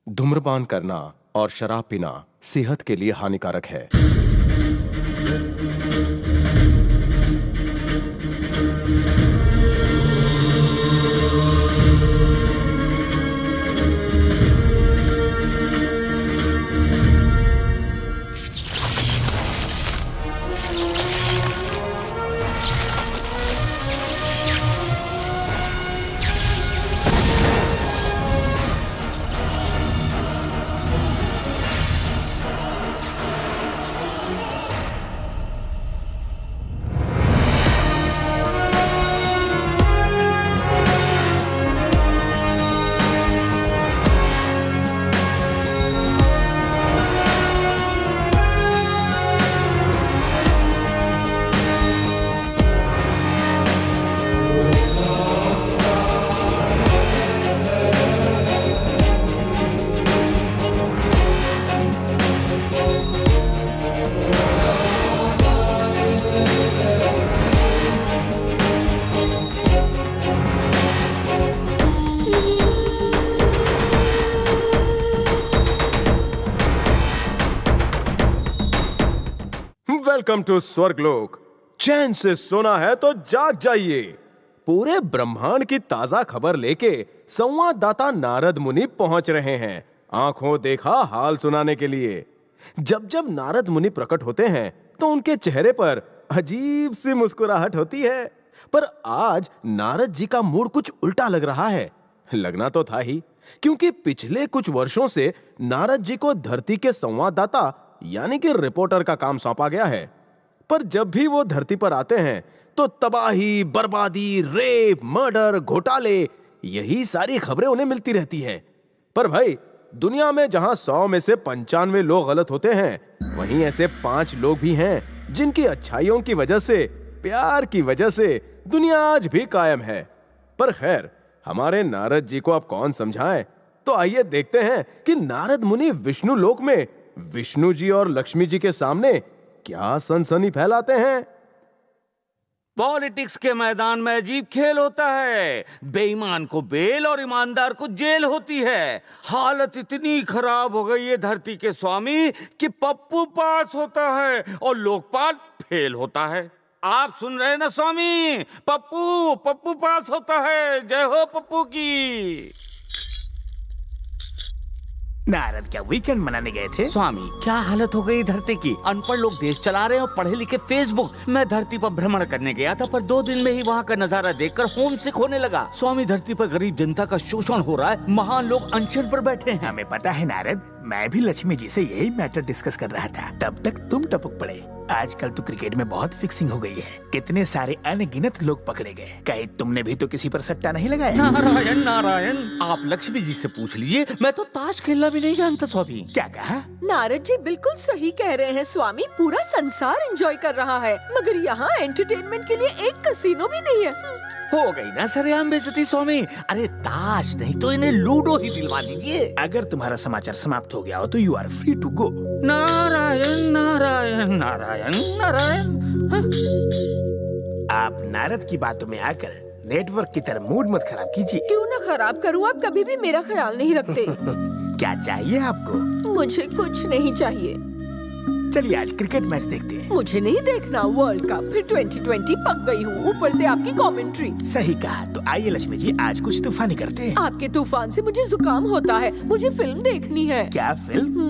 धूम्रपान करना और शराब पीना सेहत के लिए हानिकारक है। वेलकम टू स्वर्गलोक। चैन से सोना है तो जाग जाइए। पूरे ब्रह्मांड की ताजा खबर लेके संवाददाता नारद मुनि पहुंच रहे हैं, आंखों देखा हाल सुनाने के लिए। जब जब नारद मुनि प्रकट होते हैं तो उनके चेहरे पर अजीब सी मुस्कुराहट होती है। पर आज नारद जी का मूड कुछ उल्टा लग रहा है। लगना तो था ही, क्योंकि पिछले कुछ वर्षों से नारद जी को धरती के संवाददाता यानी कि रिपोर्टर का काम सौंपा गया है। पर जब भी वो धरती पर आते हैं तो तबाही, बर्बादी, रेप, मर्डर, घोटाले, यही सारी खबरें उन्हें मिलती रहती है। पर भाई, दुनिया में जहां 100 में से 95 लोग गलत होते हैं, वहीं ऐसे 5 लोग भी हैं जिनकी अच्छाइयों की वजह से, प्यार की वजह से दुनिया आज भी कायम है। पर खैर, हमारे नारद जी को अब कौन समझाए। तो आइए देखते हैं कि नारद मुनि विष्णु लोक में विष्णु जी और लक्ष्मी जी के सामने क्या सनसनी फैलाते हैं। पॉलिटिक्स के मैदान में अजीब खेल होता है। बेईमान को बेल और ईमानदार को जेल होती है। हालत इतनी खराब हो गई है धरती के स्वामी कि पप्पू पास होता है और लोकपाल फेल होता है। आप सुन रहे हैं ना स्वामी? पप्पू पप्पू पास होता है। जय हो पप्पू की। नारद क्या वीकेंड मनाने गए थे? स्वामी, क्या हालत हो गई धरती की। अनपढ़ लोग देश चला रहे हैं और पढ़े लिखे फेसबुक। मैं धरती पर भ्रमण करने गया था, पर 2 दिन में ही वहाँ का नजारा देखकर होम सिक होने लगा। स्वामी, धरती पर गरीब जनता का शोषण हो रहा है। महान लोग अनशन पर बैठे हैं। हमें पता है नारद, मैं भी लक्ष्मी जी से यही मैटर डिस्कस कर रहा था, तब तक तुम टपक पड़े। आजकल तो क्रिकेट में बहुत फिक्सिंग हो गई है। कितने सारे अनगिनत लोग पकड़े गए। कहीं तुमने भी तो किसी पर सट्टा नहीं लगाया? नारायण नारायण, आप लक्ष्मी जी से पूछ लीजिए। मैं तो ताश खेलना भी नहीं जानता स्वामी। क्या कहा? नारद जी बिल्कुल सही कह रहे हैं स्वामी। पूरा संसार एंजॉय कर रहा है, मगर यहाँ एंटरटेनमेंट के लिए एक कसिनो भी नहीं है। हो गई ना सरेआम बेइज्जती स्वामी। अरे ताश नहीं तो इन्हें लूडो ही दिलवा दीजिए। अगर तुम्हारा समाचार समाप्त हो गया हो तो you are free to go. Narayan Narayan Narayan Narayan. आप नारद की बातों में आकर नेटवर्क की तरह मूड मत खराब कीजिए। क्यों ना खराब करूँ, आप कभी भी मेरा ख्याल नहीं रखते। क्या चाहिए आपको? मुझे कुछ नहीं चाहिए। चलिए आज क्रिकेट मैच देखते हैं। मुझे नहीं देखना वर्ल्ड कप, फिर 2020 पक गई हूँ, ऊपर से आपकी कमेंट्री। सही कहा। तो आइए लक्ष्मी जी, आज कुछ तूफानी करते हैं। आपके तूफान से मुझे जुकाम होता है। मुझे फिल्म देखनी है। क्या फिल्म?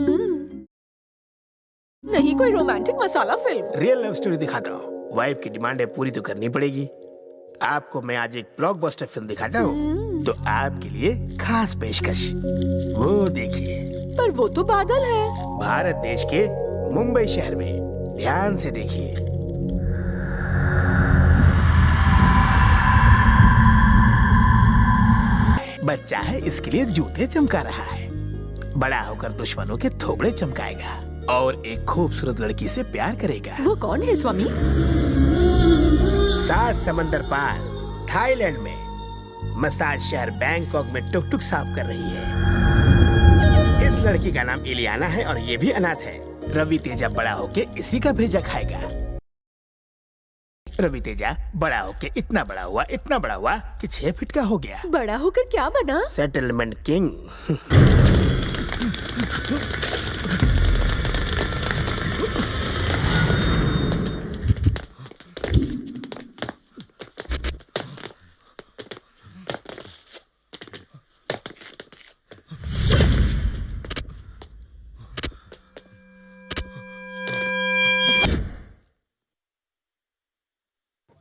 नहीं, कोई रोमांटिक मसाला फिल्म। रियल लव स्टोरी दिखाता हूँ। वाइफ की डिमांड है, पूरी तो करनी पड़ेगी। आपको मैं आज एक ब्लॉकबस्टर फिल्म दिखाता हूँ, तो आपके लिए खास पेशकश। वो देखिए। पर वो तो बादल है। भारत देश के मुंबई शहर में। ध्यान से देखिए। बच्चा है, इसके लिए जूते चमका रहा है। बड़ा होकर दुश्मनों के थोबड़े चमकाएगा और एक खूबसूरत लड़की से प्यार करेगा। वो कौन है स्वामी? 7 समंदर पार थाईलैंड में मसाज शहर बैंकॉक में टुक टुक साफ कर रही है। इस लड़की का नाम इलियाना है और ये भी अनाथ है। रवि तेजा बड़ा होके इसी का भेजा खाएगा। रवि तेजा बड़ा होके इतना बड़ा हुआ कि 6 फीट का हो गया। बड़ा होकर क्या बना? Settlement king.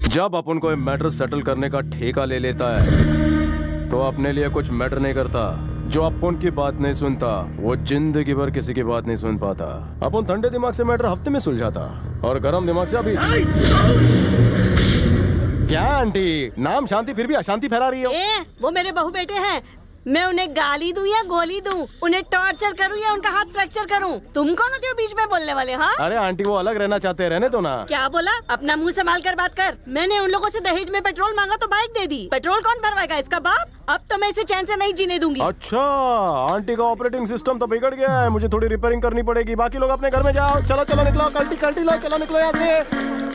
जब अपन कोई मैटर सेटल करने का ठेका ले लेता है तो अपने लिए कुछ मैटर नहीं करता। जो अपन की बात नहीं सुनता वो जिंदगी भर किसी की बात नहीं सुन पाता। अपन ठंडे दिमाग से मैटर हफ्ते में सुलझाता और गर्म दिमाग से अभी। क्या आंटी, नाम शांति फिर भी अशांति फैला रही हो? वो मेरे बहू बेटे हैं। मैं उन्हें गाली दूं या गोली दूं, उन्हें टॉर्चर करूं या उनका हाथ फ्रैक्चर करूं? तुम कौन होते हो बीच में बोलने वाले? हाँ, अरे आंटी वो अलग रहना चाहते हैं, रहने दो ना। क्या बोला? अपना मुंह संभाल कर बात कर। मैंने उन लोगों से दहेज में पेट्रोल मांगा तो बाइक दे दी। पेट्रोल कौन भरवाएगा? इसका बाप। अब तो मैं इसे चैन से नहीं जीने दूंगी। अच्छा, आंटी का ऑपरेटिंग सिस्टम तो बिगड़ गया है, मुझे थोड़ी रिपेयरिंग करनी पड़ेगी। बाकी लोग अपने घर में जाओ। चलो चलो निकलो, कल्टी कल्टी लो, चलो निकलो यहाँ से।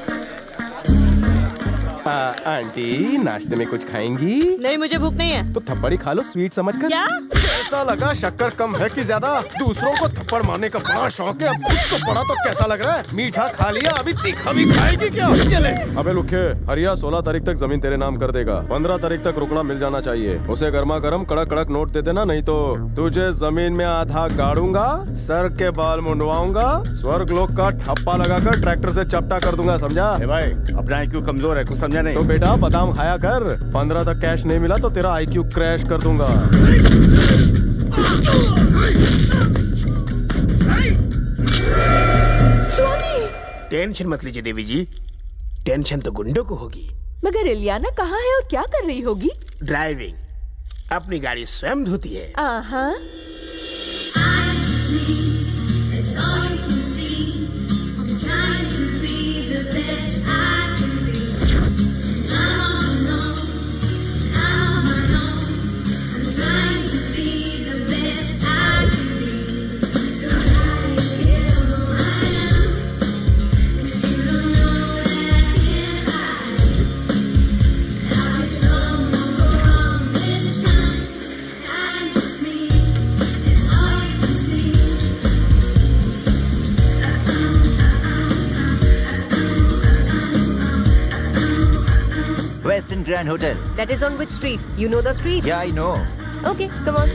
आंटी नाश्ते में कुछ खाएंगी? नहीं, मुझे भूख नहीं है। तो थप्पड़ी खा लो स्वीट समझकर। क्या? कैसा लगा? शक्कर कम है कि ज्यादा? दूसरों को थप्पड़ मारने का बड़ा शौक है, अब खुद को बड़ा तो कैसा लग रहा है? मीठा खा लिया, अभी तीखा भी खाएगी क्या? चले। अबे लुखे, हरिया 16 तारीख तक जमीन तेरे नाम कर देगा। 15 तारीख तक रुकना मिल जाना चाहिए। उसे गर्मा गर्म कड़क कड़क नोट दे देना, नहीं तो तुझे जमीन में आधा गाड़ूंगा, सर के बाल मुंडवाऊंगा, स्वर्ग लोक का ठप्पा लगाकर ट्रैक्टर से चपटा कर दूंगा, समझा? भाई अपना IQ कमजोर है, कुछ समझा नहीं। तो बेटा बादाम खाया कर। 15 तक कैश नहीं मिला तो तेरा IQ क्रैश कर दूंगा। स्वामी, टेंशन मत लीजिए देवी जी, टेंशन तो गुंडों को होगी। मगर इलियाना कहाँ है और क्या कर रही होगी? ड्राइविंग। अपनी गाड़ी स्वयं धोती है। आहा, Westin Grand Hotel. That is on which street? You know the street? Yeah, I know. Okay, come on.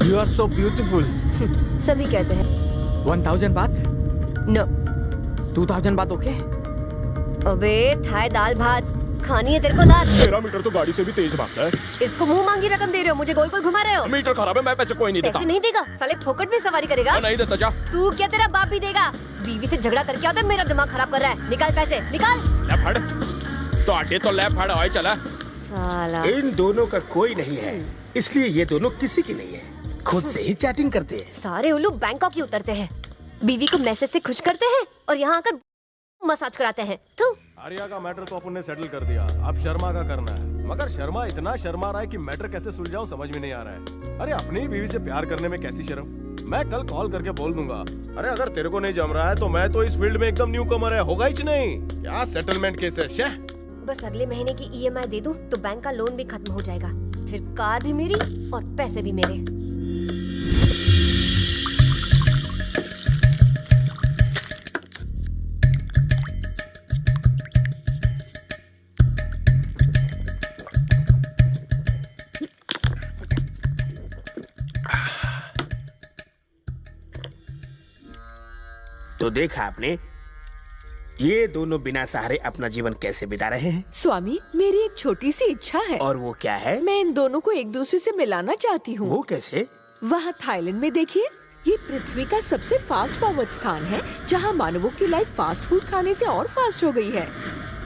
You are so beautiful. सभी कहते हैं। 1000 बात? No. 2000 बात ओके? अबे थाई दाल भात खानी है तेरे को लात। मेरा मीटर तो गाड़ी से भी तेज भागता है। इसको मुंह मांगी रकम दे रहे हो, मुझे गोल गोल घुमा रहे हो। मीटर खराब है, मैं पैसे कोई नहीं देता। पैसे नहीं देगा? साले फोकट में सवारी करेगा? नहीं देता, जा। तू क्या, तेरा बाप भी देगा? बीवी से झगड़ा करके आता है, मेरा दिमाग खराब कर रहा है। निकाल पैसे, निकाल। ले फड़। तो आटे तो ले फड़, आए चला। साला। इन दोनों का कोई नहीं है, इसलिए ये दोनों किसी की नहीं है। खुद से ही चैटिंग करते हैं। सारे उल्लू बैंकॉक ही उतरते हैं, बीवी को मैसेज से खुश करते हैं और यहाँ आकर मसाज कराते हैं। तू आर्या का मैटर तो अपन ने सेटल कर दिया, अब शर्मा का करना है। मगर शर्मा इतना शर्मा रहा है कि मैटर कैसे सुलझाऊं समझ में नहीं आ रहा है। अरे अपनी ही बीवी से प्यार करने में कैसी शर्म। मैं कल कॉल करके बोल दूंगा। अरे अगर तेरे को नहीं जम रहा है तो मैं तो इस फील्ड में एकदम न्यू कमर है, होगा ही नहीं। क्या सेटलमेंट केस है? शे बस अगले महीने की EMI दे दूं तो बैंक का लोन भी खत्म हो जाएगा, फिर कार भी मेरी और पैसे भी मेरे। तो देखा आपने, ये दोनों बिना सहारे अपना जीवन कैसे बिता रहे हैं। स्वामी, मेरी एक छोटी सी इच्छा है। और वो क्या है? मैं इन दोनों को एक दूसरे से मिलाना चाहती हूँ। वो कैसे? वहाँ थाईलैंड में देखिए, ये पृथ्वी का सबसे फास्ट फॉरवर्ड स्थान है, जहाँ मानवों की लाइफ फास्ट फूड खाने से और फास्ट हो गई है।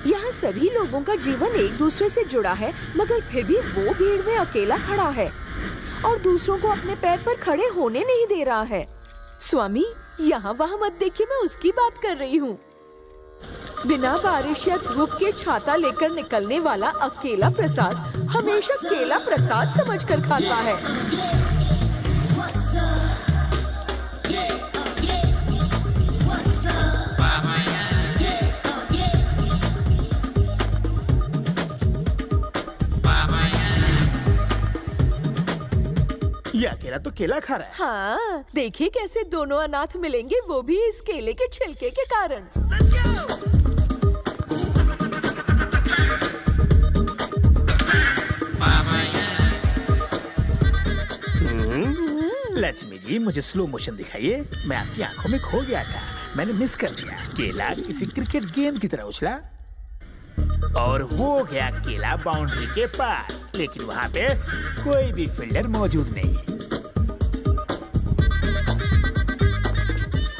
यहाँ सभी लोगों का जीवन एक दूसरे से जुड़ा है, मगर फिर भी वो भीड़ में अकेला खड़ा है और दूसरों को अपने पैर पर खड़े होने नहीं दे रहा है। स्वामी, यहाँ वहाँ मत देखिए, मैं उसकी बात कर रही हूँ। बिना बारिश या धूप के छाता लेकर निकलने वाला अकेला प्रसाद हमेशा केला प्रसाद समझकर खाता है। केला तो केला खा रहा है। हाँ, देखिए कैसे दोनों अनाथ मिलेंगे, वो भी इस केले के छिलके के कारण। लक्ष्मी जी, मुझे स्लो मोशन दिखाइए। मैं आपकी आंखों में खो गया था, मैंने मिस कर दिया। केला किसी क्रिकेट गेंद की तरह उछला और हो गया केला बाउंड्री के पार, लेकिन वहाँ पे कोई भी फील्डर मौजूद नहीं।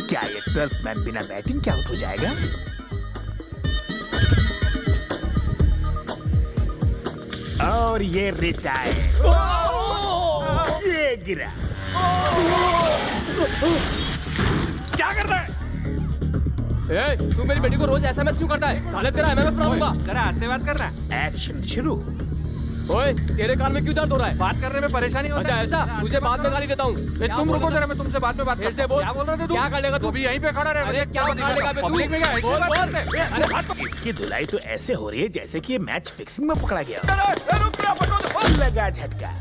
क्या ये 12th मैन बिना बैटिंग के आउट हो जाएगा? और ये रिटायर, ये गिरा। क्या कर रहा है? तू मेरी बेटी को रोज एसएमएस क्यों करता है? साले तेरा एमएमएस बना दूंगा। जरा आस्ते बात कर रहा है। एक्शन शुरू। ओए, तेरे कान में क्यों दर्द हो रहा है? बात करने में परेशानी होती अच्छा ऐसा, तुझे बाद में गाली देता हूँ। तुम रुको जरा, मैं तुमसे बाद में बात फिर से बोल। क्या बोल रहे थे तुम? क्या कर लेगा तू? भी यहीं पे खड़ा रहे। अरे क्या कर लेगा बे तू? पब्लिक में क्या ऐसे बोल, बात बोल। करते हैं? अरे हाथ पकड़। इसकी धुलाई तो ऐसे हो रही है जैसे कि ये मैच फिक्सिंग में पकड़ा गया। लगा झटका।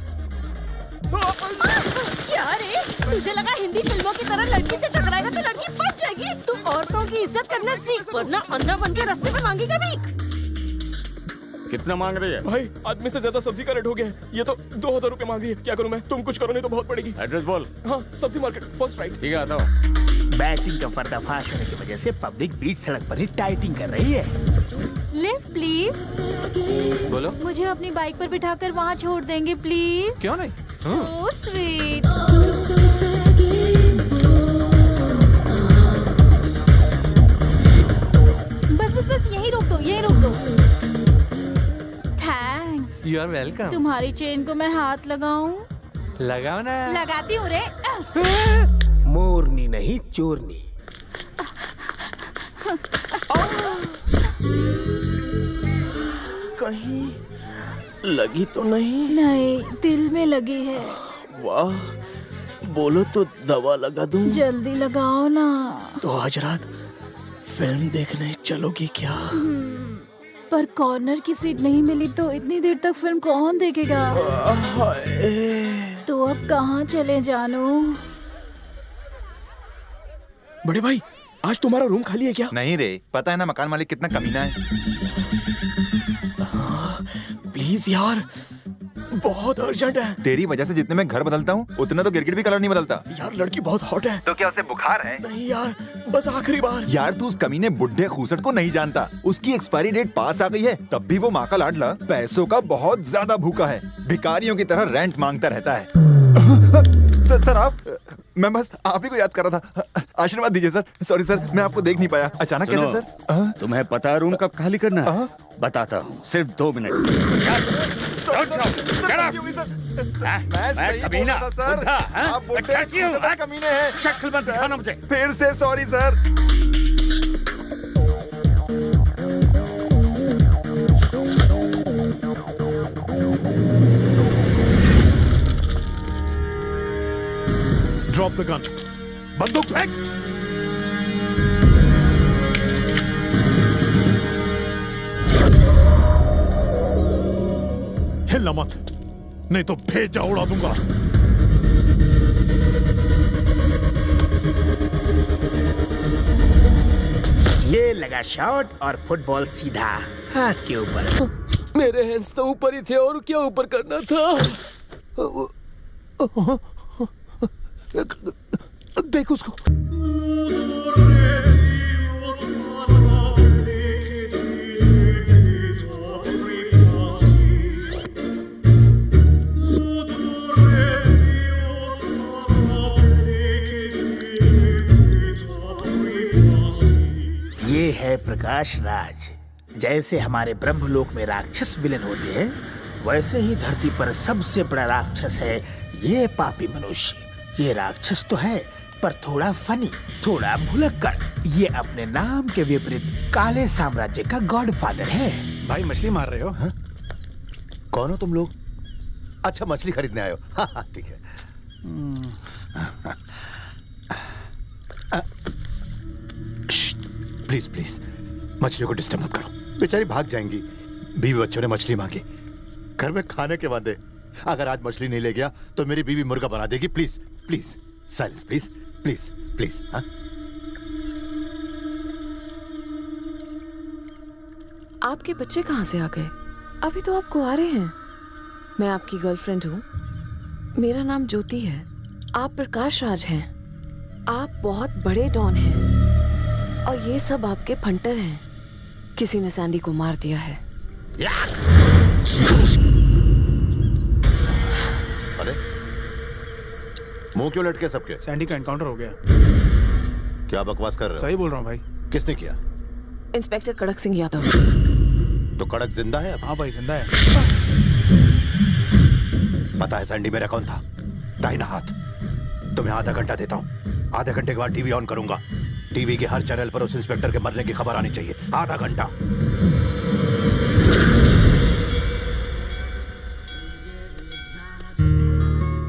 क्या रे, तुझे लगा हिंदी फिल्मों की तरह लड़की से टकराएगा तो लड़की बच जाएगी? तू औरतों की इज्जत करना सीख, वरना अंधा बन के रास्ते में मांगेगा भीख। कितना मांग रही है? भाई आदमी से ज्यादा सब्जी का रेट हो गया है। ये तो 2000 रुपए मांग रही है। क्या करूं मैं? तुम कुछ करो नहीं तो बहुत पड़ेगी। एड्रेस बोल। हाँ, सब्जी मार्केट फर्स्ट राइट। ठीक है, आता हूँ। बैटिंग का पर्दाफाश होने की वजह से पब्लिक बीच सड़क पर ही टाइटिंग कर रही है। Lift please. बोलो। मुझे अपनी बाइक पर बिठाकर वहाँ छोड़ देंगे प्लीज। क्यों नहीं? So sweet. बस बस बस यहीं रोक दो, यहीं रोक दो। थैंक्स। You are welcome. तुम्हारी चेन को मैं हाथ लगाऊं? लगाओ ना। लगाती हूँ रे। मोरनी नहीं चोरनी। कहीं लगी तो नहीं? नहीं, दिल में लगी है। वाह, बोलो तो दवा लगा दूं। जल्दी लगाओ ना। तो आज रात फिल्म देखने चलोगी क्या? पर कॉर्नर की सीट नहीं मिली तो इतनी देर तक फिल्म कौन देखेगा? हाय। तो अब कहाँ चले जानू? बड़े भाई, आज तुम्हारा रूम खाली है क्या? नहीं रे, पता है ना मकान मालिक कितना कमीना है। प्लीज यार, बहुत अर्जेंट है। तेरी वजह से जितने मैं घर बदलता हूँ उतना तो गिरगिट भी कलर नहीं बदलता। यार लड़की बहुत हॉट है। तो क्या उसे बुखार है? नहीं यार, बस आखिरी बार। यार तू उस कमीने बुढ़े खूसट को नहीं जानता। उसकी एक्सपायरी डेट पास आ गई है, तब भी वो माँ का लाडला पैसों का बहुत ज्यादा भूखा है। भिखारियों की तरह रेंट मांगता रहता है। सर आप, मैं बस आप ही को याद कर रहा था। आशीर्वाद दीजिए सर। सॉरी सर, मैं आपको देख नहीं पाया। अचानक कैसे सर? तुम्हें पता रूम कब खाली करना है? बताता हूँ, सिर्फ 2 मिनट। मैं सही बोल रहा था सर। आप बुढ़े खूसट कमीने हैं। शक्ल मत दिखाना मुझे। फिर से sorry sir. Drop the gun. बंदूक फेंक। हिलना मत, नहीं तो भेजा उड़ा दूंगा। ये लगा शॉट और फुटबॉल सीधा हाथ के ऊपर। मेरे हैंड्स तो ऊपर ही थे और क्या ऊपर करना था? देख उसको। ये है प्रकाश राज। जैसे हमारे ब्रह्मलोक में राक्षस विलेन होते हैं, वैसे ही धरती पर सबसे बड़ा राक्षस है ये पापी मनुष्य। ये राक्षस तो है पर थोड़ा फनी, थोड़ा भुलक्कड़। ये अपने नाम के विपरीत काले साम्राज्य का गॉडफादर है। भाई मछली मार रहे हो? हाँ? कौन हो तुम लोग? अच्छा मछली खरीदने आए हो। हाँ ठीक है। प्लीज प्लीज मछलियों को डिस्टर्ब मत करो, बेचारी भाग जाएंगी। बीवी बच्चों ने मछली मांगी, घर में खाने के वादे। अगर आज मछली नहीं ले गया तो मेरी बीवी मुर्गा बना देगी। Please please silence, please please please. हाँ आपके बच्चे कहाँ से आ गए? अभी तो आप कुंवारे हैं। मैं आपकी गर्लफ्रेंड हूँ। मेरा नाम ज्योति है। आप प्रकाश राज हैं। आप बहुत बड़े डॉन हैं और ये सब आपके फंटर हैं। किसी ने सैंडी को मार दिया है। अरे मुंह क्यों लटके सबके? सैंडी का एनकाउंटर हो गया। क्या बकवास कर रहे हो? सही बोल रहा हूँ भाई। किसने किया? इंस्पेक्टर कड़क सिंह यादव। तो कड़क जिंदा है अब? हाँ भाई जिंदा है। पता है सैंडी मेरा कौन था? दाहिना हाथ। तुम्हें आधा घंटा देता हूँ। आधे घंटे के बाद टीवी ऑन करूंगा। टीवी के हर चैनल पर उस इंस्पेक्टर के मरने की खबर आनी चाहिए। आधा घंटा।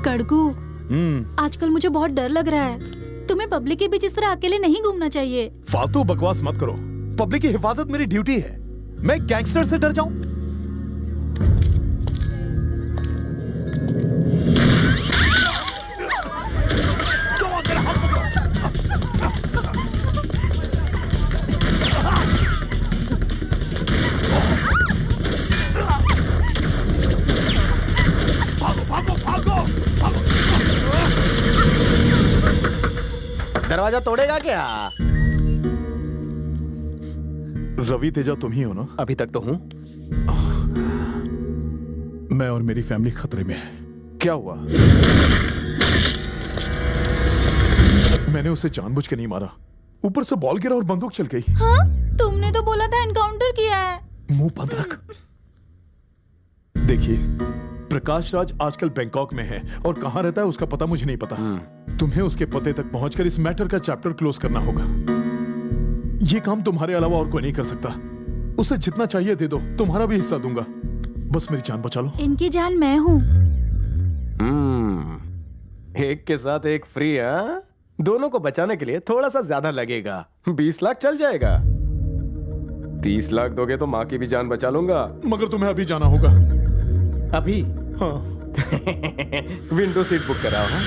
कड़कू, आजकल मुझे बहुत डर लग रहा है। तुम्हें पब्लिक के बीच इस तरह अकेले नहीं घूमना चाहिए। फालतू बकवास मत करो। पब्लिक की हिफाजत मेरी ड्यूटी है। मैं गैंगस्टर से डर जाऊं? दरवाजा तोड़ेगा क्या? रवि तेजा तुम ही हो ना? अभी तक तो हूँ। मैं और मेरी फैमिली खतरे में है। क्या हुआ? मैंने उसे जानबूझ के नहीं मारा। ऊपर से बॉल गिरा और बंदूक चल गई। हाँ? तुमने तो बोला था एनकाउंटर किया है। मुंह बंद रख। देखिए, प्रकाश राज आजकल बैंकॉक में है और कहां रहता है उसका पता मुझे नहीं पता। तुम्हें उसके पते तक पहुंचकर इस मैटर का चैप्टर क्लोज करना होगा। ये काम तुम्हारे अलावा और कोई नहीं कर सकता। उसे जितना चाहिए दे दो, तुम्हारा भी हिस्सा दूंगा। बस मेरी जान बचा लो। इनकी जान मैं हूँ। एक के साथ एक फ्री। हाँ, दोनों को बचाने के लिए थोड़ा सा ज्यादा लगेगा। 20 लाख चल जाएगा। 30 लाख दोगे तो माँ की भी जान बचा लूंगा। मगर तुम्हें अभी जाना होगा। अभी? हाँ। विंडो सीट बुक कराओ। हाँ?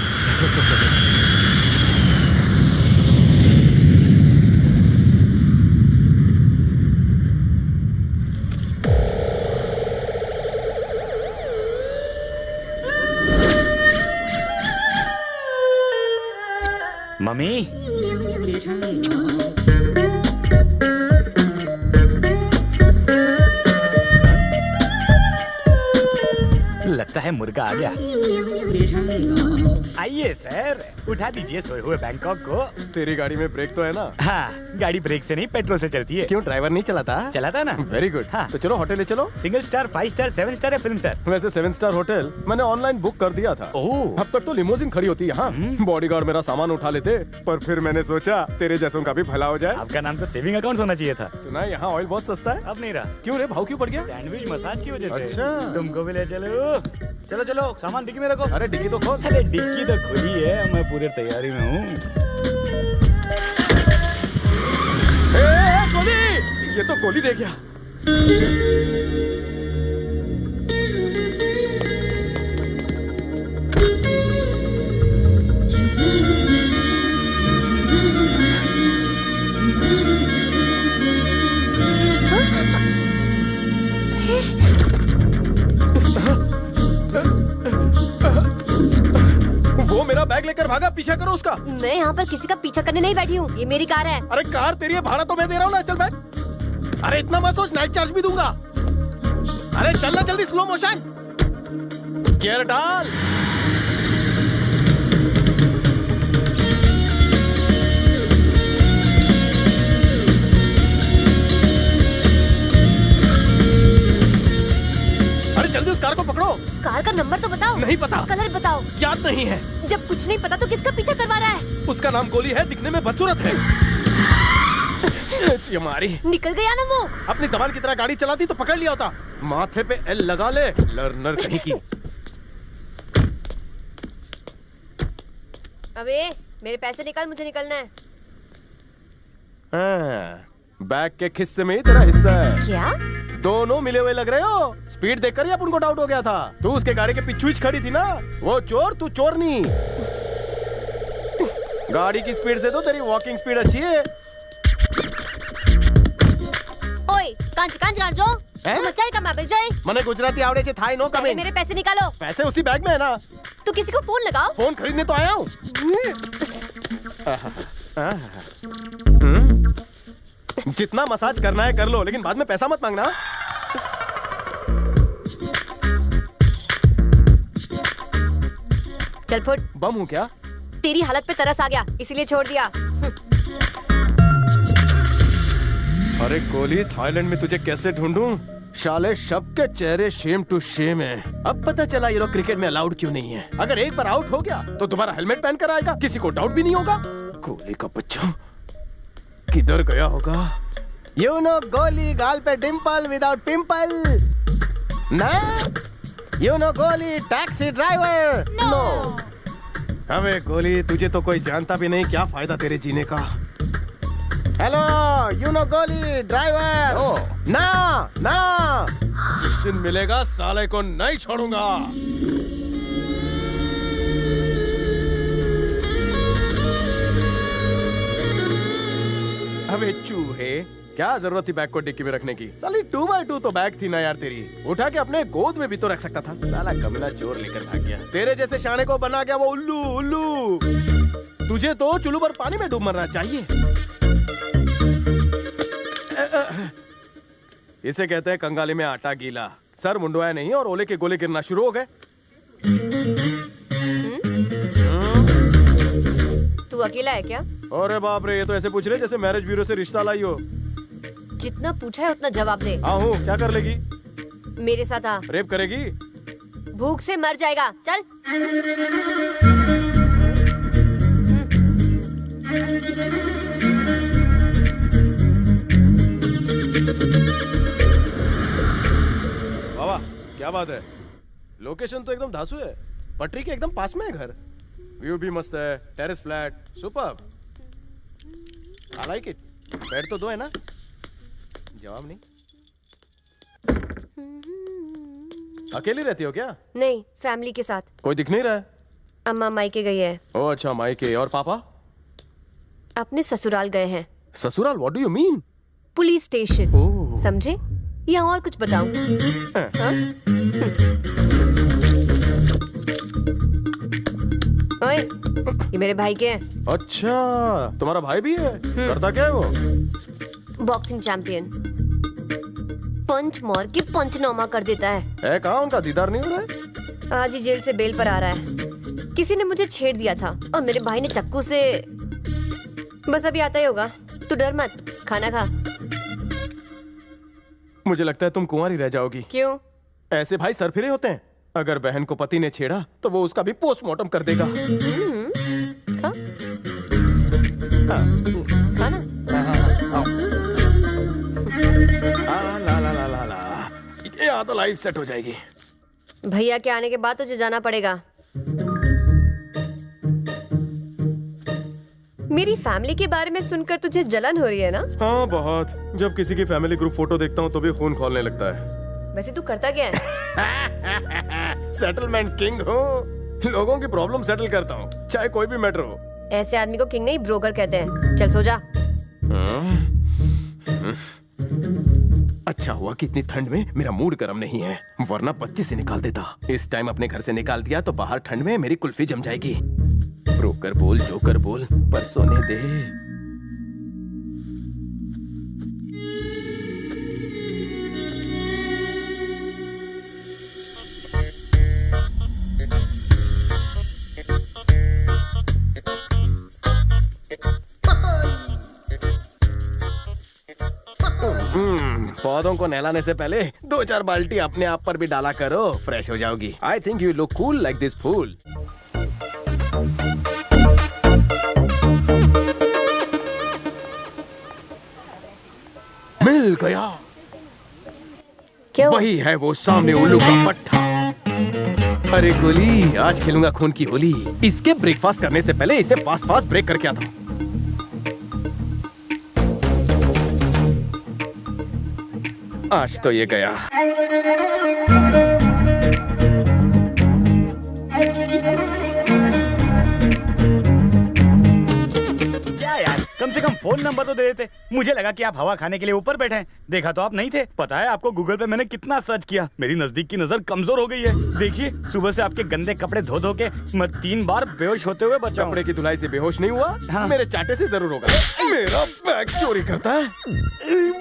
मम्मी, लगता है मुर्गा आ गया। आइए सर, उठा दीजिए सोए हुए बैंकॉक को। तेरी गाड़ी में ब्रेक तो है ना? हाँ, गाड़ी ब्रेक से नहीं पेट्रोल से चलती है। क्यों, ड्राइवर नहीं चलाता? चलाता ना। Very good. हाँ। तो चलो होटल ले चलो। सिंगल स्टार, 5 स्टार, 7 स्टार या फिल्म स्टार? वैसे 7 स्टार होटल मैंने ऑनलाइन बुक कर दिया था। ओह। अब तक तो लिमोजिन खड़ी होती है। हाँ, बॉडीगार्ड मेरा सामान उठा लेते, पर फिर मैंने सोचा तेरे जैसों का भी भला हो जाए। आपका नाम तो सेविंग अकाउंट होना चाहिए था। सुना है यहाँ ऑयल बहुत सस्ता है। अब नहीं रहा। क्यों रे, भाव क्यों बढ़ गया? सैंडविच मसाज की वजह से। अच्छा। तुमको भी ले चलो। चलो चलो, सामान डिक्की में रखो। अरे डिक्की तो खोल। अरे डिक्की तो खुली है, मैं पूरे तैयारी में हूँ। गोली! ये तो गोली दे गया। वो मेरा बैग लेकर भागा, पीछा करो उसका। मैं यहाँ पर किसी का पीछा करने नहीं बैठी हूँ। ये मेरी कार है। अरे कार तेरी है, भाड़ा तो मैं दे रहा हूँ ना। चल बैठ। अरे इतना मत सोच, नाइट चार्ज भी दूंगा। अरे चलना जल्दी, स्लो मोशन। गियर डाल। अरे जल्दी उस कार को पकड़ो। कार का नंबर तो बताओ। नहीं पता। कलर बताओ। याद नहीं है। जब कुछ नहीं पता तो किसका पीछा करवा रहा है? उसका नाम गोली है, दिखने में बदसूरत है। हमारी निकल गया ना वो। अपनी जबान की तरह गाड़ी चलाती तो पकड़ लिया होता। माथे पे एल लगा ले, लर्नर कहीं की। अबे मेरे पैसे निकाल, मुझे निकलना है। हाँ, बैग के खिस्से में ही तेरा हिस्सा है। क्या? दोनों मिले हुए लग रहे हो। स्पीड देखकर ही अपन को डाउट हो गया था। तू उसके गाड़ी के पीछू ही खड़ी थी ना। वो चोर, तू चोर नहीं। गाड़ी की स्पीड से तो तेरी वॉकिंग स्पीड अच्छी है। ओए कांच कांच गांजो तुम अच्छा का मैं जाए। मने गुजराती आवड़े छे, थाई नो कमिंग। मेरे पैसे निकालो। पैसे उसी बैग में है ना। तू किसी को फोन लगाओ। फोन खरीदने तो आया हूँ। जितना मसाज करना है कर लो, लेकिन बाद में पैसा मत मांगना। चल फुट। बम हूँ क्या? तेरी हालत पे तरस आ गया इसीलिए छोड़ दिया। अरे गोली, थाईलैंड में तुझे कैसे ढूंढूं? शाले सबके चेहरे शेम टू शेम है। अब पता चला ये लोग क्रिकेट में अलाउड क्यों नहीं है। अगर एक बार आउट हो गया तो दोबारा हेलमेट पहन कर आएगा, किसी को डाउट भी नहीं होगा। गोली का बच्चा किधर गया होगा? You know गोली गाल पे डिम्पल विदाउट पिंपल ना। You know गोली टैक्सी ड्राइवर नो। अबे गोली, तुझे तो कोई जानता भी नहीं, क्या फायदा तेरे जीने का। हेलो, you know गोली ड्राइवर ना ना। जिस दिन मिलेगा साले को नहीं छोड़ूंगा। अबे चूहे, क्या जरूरत थी बैग को डिक्की में रखने की? साली 2x2 तो बैग थी ना यार तेरी। उठा के अपने गोद में भी तो रख सकता था। साला कमला चोर लेकर भाग गया। तेरे जैसे शाने को बना गया वो उल्लू उल्लू। तुझे तो चुल्लू पर पानी में डूब मरना चाहिए। इसे कहते हैं कंगाली में आटा गीला। सर मुंडवाया नहीं और ओले के गोले गिरना शुरू हो गए। तू अकेला है क्या? अरे बाप रे, ये तो ऐसे पूछ रहे जैसे मैरिज ब्यूरो से रिश्ता लाई हो। जितना पूछा है उतना जवाब दे। हाँ हूँ, क्या कर लेगी? मेरे साथ आ। रेप करेगी? भूख से मर जाएगा। चल। बाबा क्या बात है? लोकेशन तो एकदम धांसू है। पटरी के एकदम पास में है घर। व्यू भी मस्त है, terrace flat, superb. I like it. Bed तो दो है ना? जवाब नहीं। अकेली रहती हो क्या? नहीं, फैमिली के साथ। कोई दिख नहीं रहा है। अम्मा मायके गई है। ओह अच्छा, मायके। और पापा? अपने ससुराल गए हैं। ससुराल? What do you mean? Police station. Oh. समझे या और कुछ बताऊं? हाँ? ओए, ये मेरे भाई के हैं। अच्छा, तुम्हारा भाई भी है? करता क्या है वो? Boxing champion. पंच मार के पंचनामा कर देता है। कहाँ उनका दीदार नहीं हो रहा है? आज ही जेल से बेल पर आ रहा है। किसी ने मुझे छेड़ दिया था और मेरे भाई ने चाकू से। बस अभी आता ही होगा। तू डर मत, खाना खा। मुझे लगता है तुम कुंवारी रह जाओगी। क्यों? ऐसे भाई सरफिरे होते हैं। अगर बहन को पति ने छेड़ा तो वो उसका भी पोस्टमार्टम कर देगा। खा। खाना। ला ला ला ला ला। यहाँ तो लाइफ सेट हो जाएगी। भैया के आने के बाद तुझे जाना पड़ेगा। मेरी फैमिली के बारे में सुनकर तुझे जलन हो रही है ना? हाँ बहुत। जब किसी की फैमिली ग्रुप फोटो देखता हूँ तो भी खून खौलने लगता है। वैसे तू करता क्या है? सेटलमेंट किंग हूँ। लोगों की प्रॉब्लम सेटल करता हूँ, चाहे कोई भी मैटर हो। ऐसे आदमी को किंग नहीं ब्रोकर कहते हैं। चल सो जा। अच्छा हुआ कि इतनी ठंड में मेरा मूड गर्म नहीं है, वरना बत्ती से निकाल देता। इस टाइम अपने घर से निकाल दिया तो बाहर ठंड में मेरी कुल्फी जम जाएगी। ब्रोकर बोल, जोकर बोल, पर सोने दे। पौधों को नहलाने से पहले 2-4 बाल्टी अपने आप पर भी डाला करो, फ्रेश हो जाओगी। I think you look cool like this fool. मिल गया। क्या? वही है वो सामने उल्लू का पट्टा। अरे गोली, आज खेलूंगा खून की होली। इसके ब्रेकफास्ट करने से पहले इसे फास्ट फास्ट ब्रेक करके आता हूँ। आज तो ये गया। क्या यार, कम से कम फोन नंबर तो दे देते। मुझे लगा कि आप हवा खाने के लिए ऊपर बैठे हैं। देखा तो आप नहीं थे। पता है आपको, गूगल पे मैंने कितना सर्च किया, मेरी नजदीक की नजर कमजोर हो गई है। देखिए, सुबह से आपके गंदे कपड़े धो धो के मैं 3 बार बेहोश होते हुए बचा हूं। कपड़े की धुलाई से बेहोश नहीं हुआ? हाँ। मेरे चाटे से जरूर होगा। मेरा बैग चोरी करता है।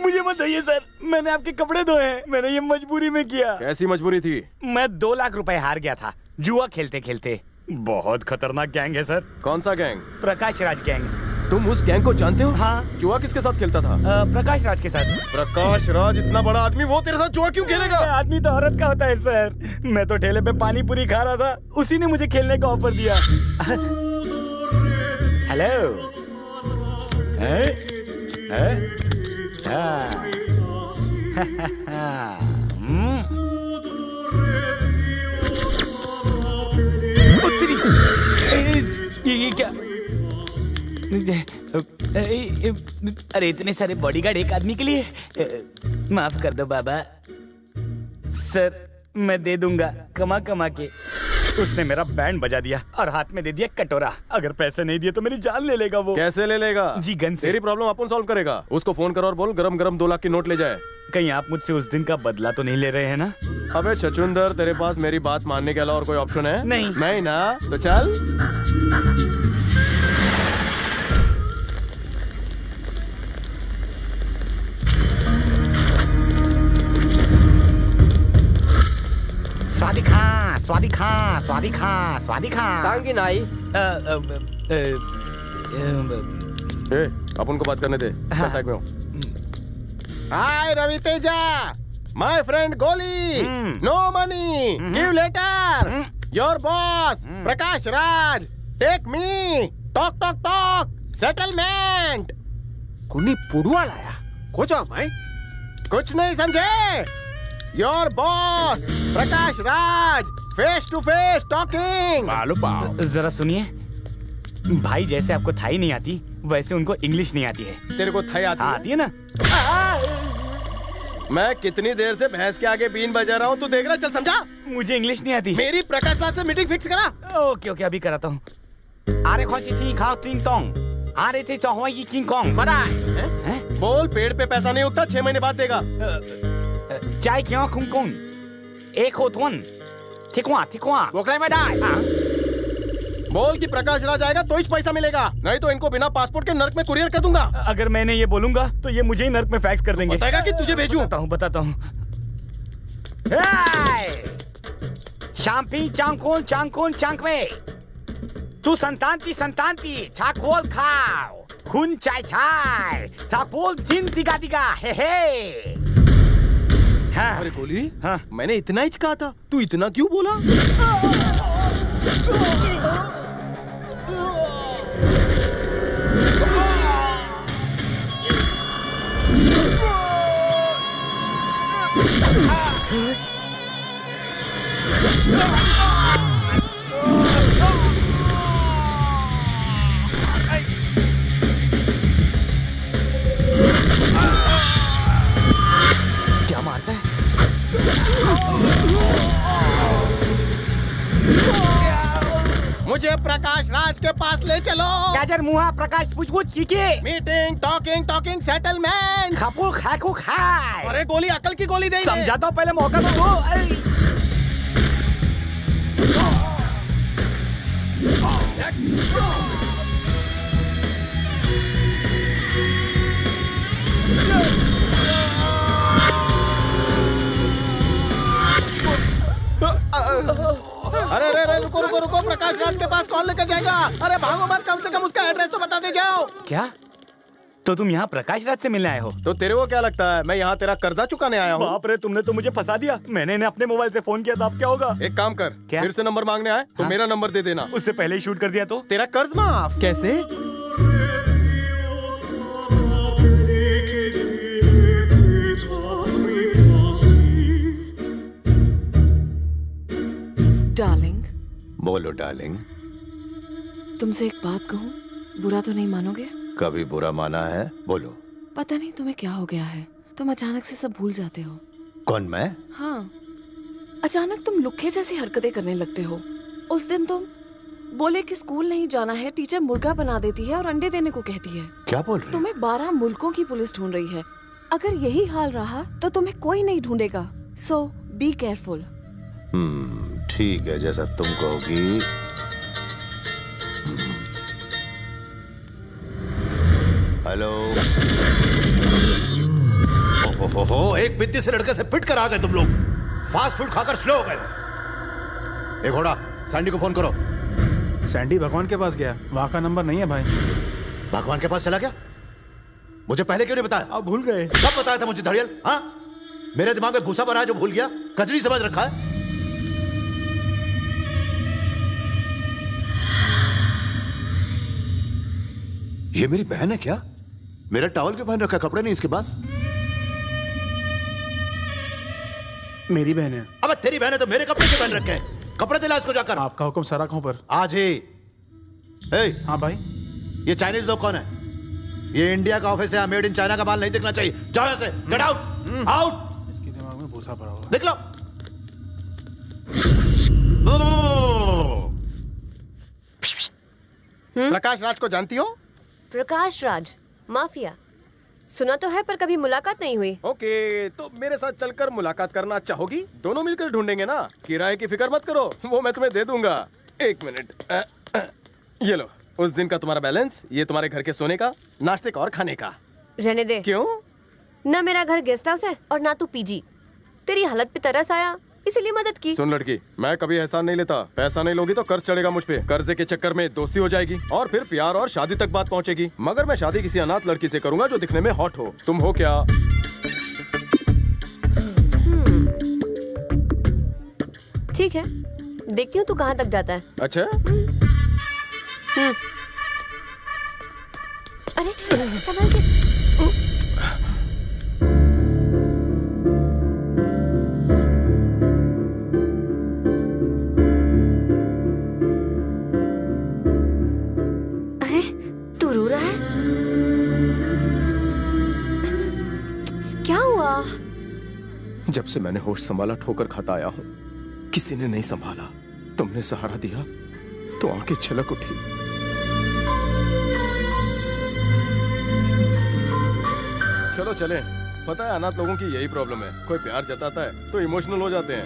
मुझे बताइए सर, मैंने आपके कपड़े धोए हैं। मैंने ये मजबूरी में किया। कैसी मजबूरी थी? मैं 2 लाख रुपए हार गया था जुआ खेलते खेलते। बहुत खतरनाक गैंग है सर। कौन सा गैंग? प्रकाश राज गैंग। तुम उस गैंग को जानते हो? हाँ। जुआ किसके साथ खेलता था? प्रकाश राज के साथ। प्रकाश राज इतना बड़ा आदमी, वो तेरे साथ जुआ क्यों खेलेगा? आदमी तो औरत का होता है सर। मैं तो ठेले पे पानी पूरी खा रहा था, उसी ने मुझे खेलने का ऑफर दिया। हेलो। ये क्या? अरे इतने सारे बॉडीगार्ड एक आदमी के लिए? माफ कर दो बाबा। सर मैं दे दूंगा कमा कमा के। उसने मेरा बैंड बजा दिया और हाथ में दे दिया कटोरा। अगर पैसे नहीं दिए तो मेरी जान ले लेगा वो। कैसे ले लेगा? जी गन से। तेरी प्रॉब्लम अपन सॉल्व करेगा। उसको फोन करो और बोल गरम गरम 2 लाख की नोट ले जाए। कहीं आप मुझसे उस दिन का बदला तो नहीं ले रहे हैं ना? अबे छछुंदर, तेरे पास मेरी बात मानने के अलावा और कोई ऑप्शन है? नहीं। नहीं ना? तो चल। स्वादिखा स्वादिखा स्वादिखा स्वादिखा। तांगी नाई। ए, अपन को बात करने दे। चल साइड में हो। Hi Ravi Teja, my friend Goli. No money, give letter. Your boss Prakash Raj, take me. Talk talk talk, settlement. कुनी पुडवा लाया कोचा माई? कुछ नहीं समझे? Your boss Prakash Raj, face to face talking. बालू बाव। जरा सुनिए, भाई जैसे आपको थाई नहीं आती, वैसे उनको इंग्लिश नहीं आती है। तेरे को थाई आती है? आती है ना? मैं कितनी देर से भैंस के आगे बीन बजा रहा हूँ, तू देख रहा? चल समझा। मुझे इंग्लिश नहीं आती। मेरी प्रकाश राज से मीटिंग फिक्स करा। ओके ओके, अभी कराता हूँ। अरे कौन सी थी खाओ टिंग टोंग, अरे थी तो ये किंग कोंग। बोल, पेड़ पे पैसा नहीं उगता, 6 महीने बाद देगा। चाय क्यों कुंग कुंग, एक हो तुन ठिकवा ठिकवा वोकलाई में डाई। बोल कि प्रकाश राज आएगा तो ही पैसा मिलेगा, नहीं तो इनको बिना पासपोर्ट के नर्क में कुरियर कर दूंगा। अगर मैंने ये बोलूंगा तो ये मुझे ही नर्क में फैक्स कर देंगे। बताएगा कि तुझे भेजूं? बताता हूँ। शाम्पी चांगकोन चांगकोन चांगवे, तू संतांती संतांती चाकोल खाओ, खून चाय चाय चाकोल तीन दिगा दिगा हे हे। हाँ। अरे गोली, हाँ। मैंने इतना ही कहा था, तू इतना क्यों बोला? क्या मारता है? मुझे प्रकाश राज के पास ले चलो। गाजर मुहा प्रकाश पूछ चीके। Meeting talking talking settlement. खापू खाकू खाए। अरे गोली, अकल की गोली दे। समझाता हूँ, पहले मौका तो दो। अरे अरे अरे, रुको रुको रुको, प्रकाश राज के पास कौन लेकर जाएगा? अरे भागो मत, कम से कम उसका एड्रेस तो बता दे जाओ। क्या? तो तुम यहाँ प्रकाश राज से मिलने आए हो? तो तेरे को क्या लगता है मैं यहाँ तेरा कर्जा चुकाने आया हूँ? बाप रे, तुमने तो मुझे फंसा दिया। मैंने इन्हें अपने मोबाइल से फोन किया था, अब क्या होगा? एक काम कर, क्या? फिर से नंबर मांगने आए तो मेरा नंबर दे देना। उससे पहले ही शूट कर दिया तो? तेरा कर्ज माफ। कैसे? डार्लिंग, बोलो डार्लिंग। तुमसे एक बात कहूँ, बुरा तो नहीं मानोगे? कभी बुरा माना है? बोलो। पता नहीं तुम्हें क्या हो गया है, तुम अचानक से सब भूल जाते हो। कौन मैं? हाँ, अचानक तुम लुक्खे जैसी हरकतें करने लगते हो। उस दिन तुम बोले कि स्कूल नहीं जाना है, टीचर मुर्गा बना देती है और अंडे देने को कहती है। क्या बोल रहे हो? तुम्हें 12 मुल्कों की पुलिस ढूंढ रही है। अगर यही हाल रहा तो तुम्हें कोई नहीं ढूंढेगा। सो बी केयरफुल। ठीक है, जैसा तुम कहोगी। हेलो। हो, एक बित्ती से लड़के से पिट कर आ गए तुम लोग। फास्ट फूड खाकर स्लो हो गए। एक घोड़ा, सैंडी को फोन करो। सैंडी भगवान के पास गया, वहां का नंबर नहीं है भाई। भगवान के पास चला गया? मुझे पहले क्यों नहीं बताया? आप भूल गए। कब बताया था मुझे धड़ियल? हाँ, मेरे दिमाग में भूसा भरा है जो भूल गया, कजरी समझ रखा है। ये मेरी बहन है क्या? मेरा टॉवल क्यों पहन रखा है? कपड़े नहीं इसके पास? मेरी बहन है। अब तेरी बहन है तो मेरे कपड़े क्यों पहन रखे हैं? कपड़े दिला इसको जाकर। आपका हुक्म सर आंखों पर। आज ही। हाँ भाई। ये चाइनीज लोग कौन है? ये इंडिया का ऑफिस है, मेड इन चाइना का माल नहीं दिखना चाहिए। जाओ यहाँ से, गेट आउट, आउट। इसके दिमाग में भूसा भरा हुआ। देख लो। प्रकाश राज को जानती हो? प्रकाश राज, माफिया। सुना तो है पर कभी मुलाकात नहीं हुई। ओके, तो मेरे साथ चलकर मुलाकात करना चाहोगी? दोनों मिलकर ढूंढेंगे ना। किराए की फिक्र मत करो, वो मैं तुम्हें दे दूंगा। एक मिनट, ये लो, उस दिन का तुम्हारा बैलेंस, ये तुम्हारे घर के सोने का, नाश्ते का और खाने का। रहने दे। क्यों? ना मेरा घर गेस्ट हाउस है और ना तू पीजी। तेरी हालत पे तरस आया, इसीलिए मदद की। सुन लड़की, मैं कभी एहसान नहीं लेता। पैसा नहीं लोगी तो कर्ज चढ़ेगा मुझ पे। कर्जे के चक्कर में दोस्ती हो जाएगी और फिर प्यार और शादी तक बात पहुंचेगी। मगर मैं शादी किसी अनाथ लड़की से करूंगा जो दिखने में हॉट हो। तुम हो क्या? ठीक है, देखती हूँ तू कहाँ तक जाता है। अच्छा, अरे संभल के। अरे तू रो रहा है? क्या हुआ? जब से मैंने होश संभाला ठोकर खाता आया हूँ। किसी ने नहीं संभाला, तुमने सहारा दिया तो आंखें छलक उठी। चलो चलें। पता है अनाथ लोगों की यही प्रॉब्लम है, कोई प्यार जताता है तो इमोशनल हो जाते हैं,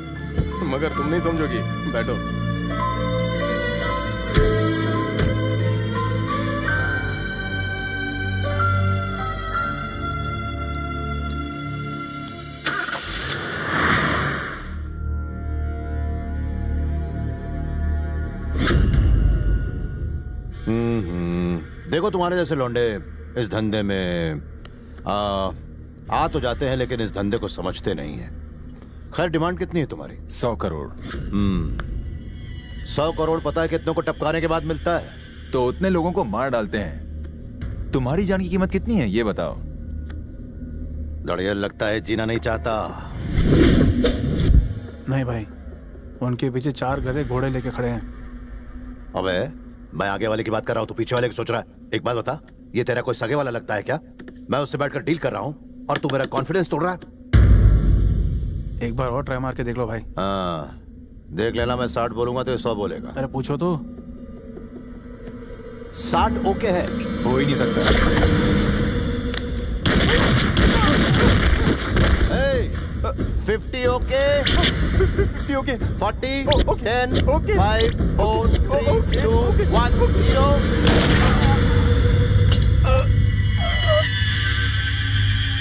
मगर तुम नहीं समझोगी। बैठो। देखो, तुम्हारे जैसे लौंडे इस धंधे में आ तो जाते हैं, लेकिन इस धंधे को समझते नहीं है। खैर, डिमांड कितनी है तुम्हारी? 100 करोड़। 100 करोड़ पता है कितनों को टपकाने के बाद मिलता है? तो उतने लोगों को मार डालते हैं। तुम्हारी जान की कीमत कितनी है ये बताओ। धड़ियल लगता है जीना नहीं चाहता। नहीं भाई, उनके पीछे 4 गधे घोड़े लेके खड़े हैं। अबे, मैं आगे वाले की बात कर रहा हूँ, तो पीछे वाले की सोच रहा है। एक बात बता, ये तेरा कोई सगे वाला लगता है क्या? मैं उससे बैठकर डील कर रहा हूँ और तू मेरा कॉन्फिडेंस तोड़ रहा है। एक बार और ट्राई मार के देख लो भाई। हाँ, देख लेना, मैं 60 बोलूंगा तो ये 100 बोलेगा। अरे पूछो तो। 60 ओके है? हो ही नहीं सकता। 50 ओके? 50 ओके। 40, okay, 10, okay, 5, 4, 3, 2, 1, 0।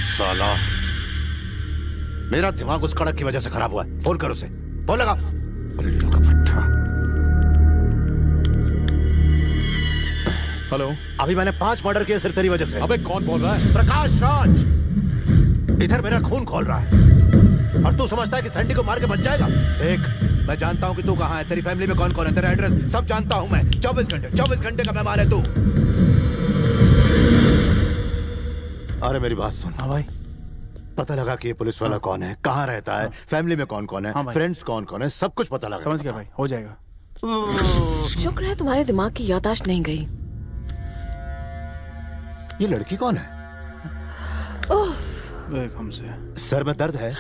साला, मेरा दिमाग उस कड़क की वजह से खराब हुआ है। फोन कर उसे, फोन लगा। उल्लू का पट्टा। हेलो। अभी मैंने 5 मर्डर किए सिर्फ तेरी वजह से। अबे कौन बोल रहा है? प्रकाश राज इधर मेरा खून खोल रहा है और तू समझता है कि सैंडी को मार के बच जाएगा? देख, मैं जानता हूं कि तू कहां है, तेरी फैमिली में कौन कौन है, तेरा एड्रेस सब जानता हूं मैं। 24 घंटे का मेहमान है तू। अरे मेरी बात सुन। हाँ भाई। पता लगा कि ये पुलिस वाला कौन है, कहाँ रहता है, फैमिली में कौन कौन है, फ्रेंड्स कौन कौन है, सब कुछ पता लगा। समझ गया भाई, हो जाएगा। शुक्र है तुम्हारे दिमाग की याददाश्त नहीं गई। ये लड़की कौन है? एक हमसे। सर में दर्द है?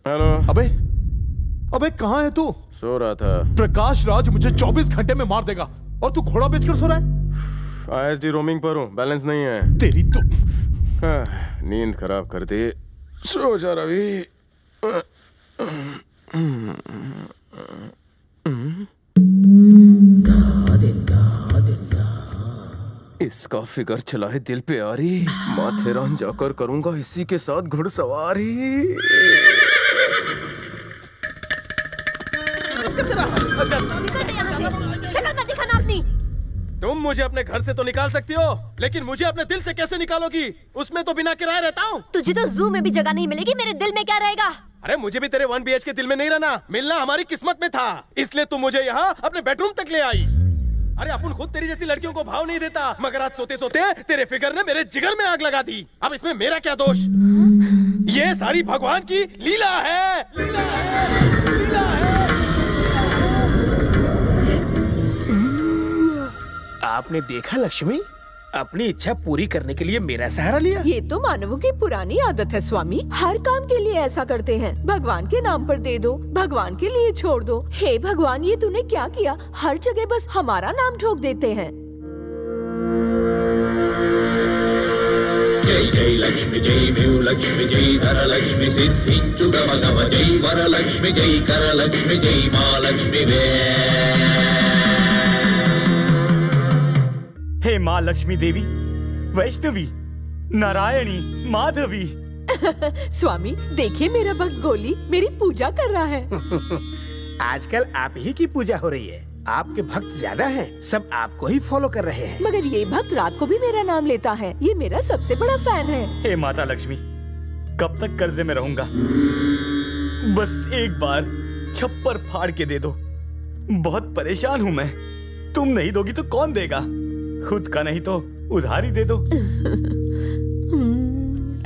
हेलो। अबे कहाँ है तू? सो रहा था। प्रकाश राज मुझे 24 घंटे में मार देगा और तू घोड़ा बेचकर सो रहा है? ISD रोमिंग पर हूँ, बैलेंस नहीं है। तेरी तो नींद खराब कर दी। सो जा रवि। इसका फिगर चला है दिल पे आ रही। माथेरान जाकर करूंगा इसी के साथ घुड़सवारी। शक्ल मत दिखाना अपनी। तुम मुझे अपने घर से तो निकाल सकती हो, लेकिन मुझे अपने दिल से कैसे निकालोगी? उसमें तो बिना किराए रहता हूँ। तुझे तो जू में भी जगह नहीं मिलेगी, मेरे दिल में क्या रहेगा? अरे मुझे भी तेरे 1 BHK दिल में नहीं रहना। मिलना हमारी किस्मत में था, इसलिए तू मुझे यहाँ अपने बेडरूम तक ले आई। अरे अपन खुद तेरी जैसी लड़कियों को भाव नहीं देता, मगर आज सोते सोते तेरे फिगर ने मेरे जिगर में आग लगा दी। अब इसमें मेरा क्या दोष? ये सारी भगवान की लीला है, लीला है, लीला है। आपने देखा लक्ष्मी, अपनी इच्छा पूरी करने के लिए मेरा सहारा लिया। ये तो मानवों की पुरानी आदत है स्वामी, हर काम के लिए ऐसा करते हैं। भगवान के नाम पर दे दो, भगवान के लिए छोड़ दो। हे भगवान, ये तूने क्या किया? हर जगह बस हमारा नाम ठोक देते हैं। जय जय लक्ष्मी जय मेव लक्ष्मी जय धर लक्ष्मी सिद्धि चुगम गम जय वर लक्ष्मी जय कर लक्ष्मी जय माँ लक्ष्मी वे। हे माँ लक्ष्मी देवी, वैष्णवी, नारायणी, माधवी। स्वामी देखिए, मेरा भक्त गोली मेरी पूजा कर रहा है। आजकल आप ही की पूजा हो रही है। आपके भक्त ज्यादा हैं, सब आपको ही फॉलो कर रहे हैं। मगर ये भक्त रात को भी मेरा नाम लेता है, ये मेरा सबसे बड़ा फैन है। हे माता लक्ष्मी, कब तक कर्जे में रहूंगा? बस एक बार छप्पर फाड़ के दे दो। बहुत परेशान हूँ मैं। तुम नहीं दोगी तो कौन देगा? खुद का नहीं तो उधारी दे दो।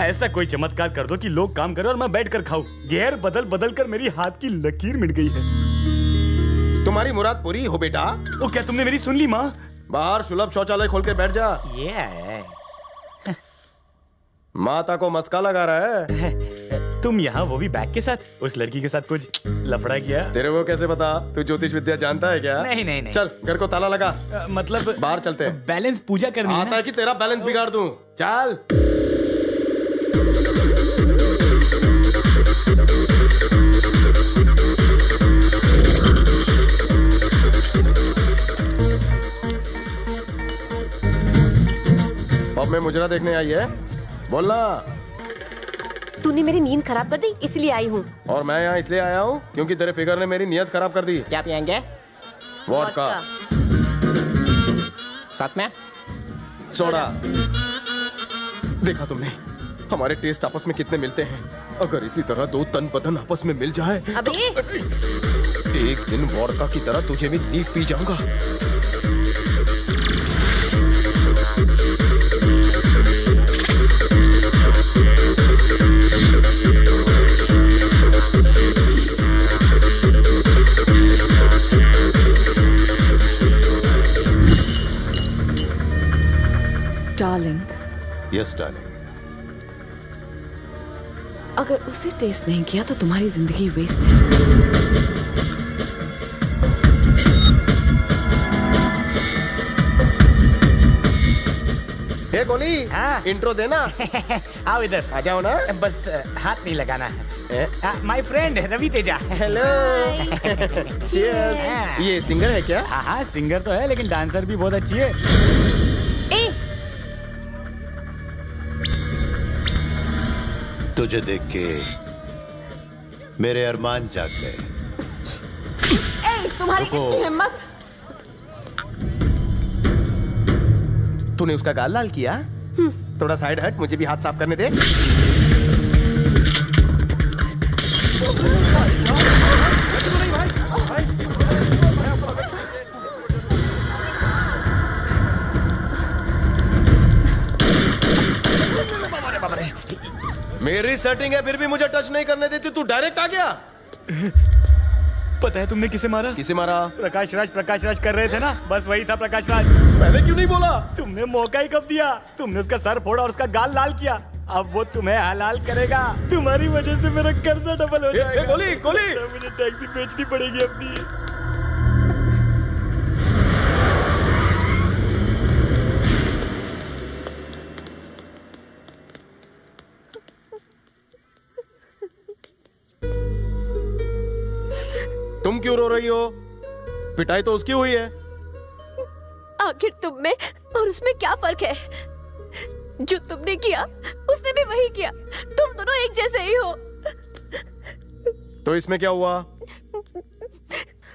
ऐसा कोई चमत्कार कर दो कि लोग काम करें और मैं बैठकर खाऊं। गेर बदल बदल कर मेरी हाथ की लकीर मिट गई है। तुम्हारी मुराद पूरी हो बेटा। ओ क्या तुमने मेरी सुन ली माँ? बाहर सुलभ शौचालय खोल के बैठ जा। ये है। माता को मस्का लगा रहा है। तुम यहाँ, वो भी बैग के साथ? उस लड़की के साथ कुछ लफड़ा किया? तेरे को कैसे पता? तू ज्योतिष विद्या जानता है क्या? नहीं नहीं नहीं। चल घर को ताला लगा। मतलब बाहर चलते हैं। बैलेंस पूजा करनी है। आता है कि तेरा बैलेंस बिगाड़ दूं। चल। पब में मुजरा देखने आई है? बोलना। तूने मेरी नींद खराब कर दी, इसलिए आई हूँ। और मैं यहाँ इसलिए आया हूँ क्योंकि तेरे फिगर ने मेरी नीयत खराब कर दी। क्या पियेंगे? वोडका। साथ में सोडा। देखा तुमने हमारे टेस्ट आपस में कितने मिलते हैं। अगर इसी तरह दो तन बदन आपस में मिल जाए अबे। तो एक दिन वोडका की तरह तुझे भी नींद पी जाऊंगा। Darling, yes darling. अगर उसे टेस्ट नहीं किया तो तुम्हारी जिंदगी वेस्ट है। हे गोली, इंट्रो देना। आओ इधर। आ जाओ ना। बस हाथ नहीं लगाना है। My friend Ravi Teja. Hello. Cheers. ये सिंगर है क्या? हाँ हाँ, सिंगर तो है, लेकिन डांसर भी बहुत अच्छी है। तुझे देख के मेरे अरमान जाग गए। तुम्हारी इतनी हिम्मत! तूने उसका गाल लाल किया? थोड़ा साइड हट, मुझे भी हाथ साफ करने दे। मेरी सेटिंग है फिर भी मुझे टच नहीं करने देती, तू डायरेक्ट आ गया। पता है तुमने किसे मारा? किसे मारा? प्रकाश राज कर रहे थे ना, बस वही था प्रकाश राज। पहले क्यों नहीं बोला? तुमने मौका ही कब दिया? तुमने उसका सर फोड़ा और उसका गाल लाल किया। अब वो तुम्हें हलाल करेगा। तुम्हारी वजह से मेरा कर्जा डबल हो जाएगा। गोली गोली। मुझे टैक्सी बेचनी पड़ेगी अपनी। तुम क्यों रो रही हो? पिटाई तो उसकी हुई है। आखिर तुम में और उसमें क्या फर्क है? जो तुमने किया उसने भी वही किया। तुम दोनों एक जैसे ही हो। तो इसमें क्या हुआ?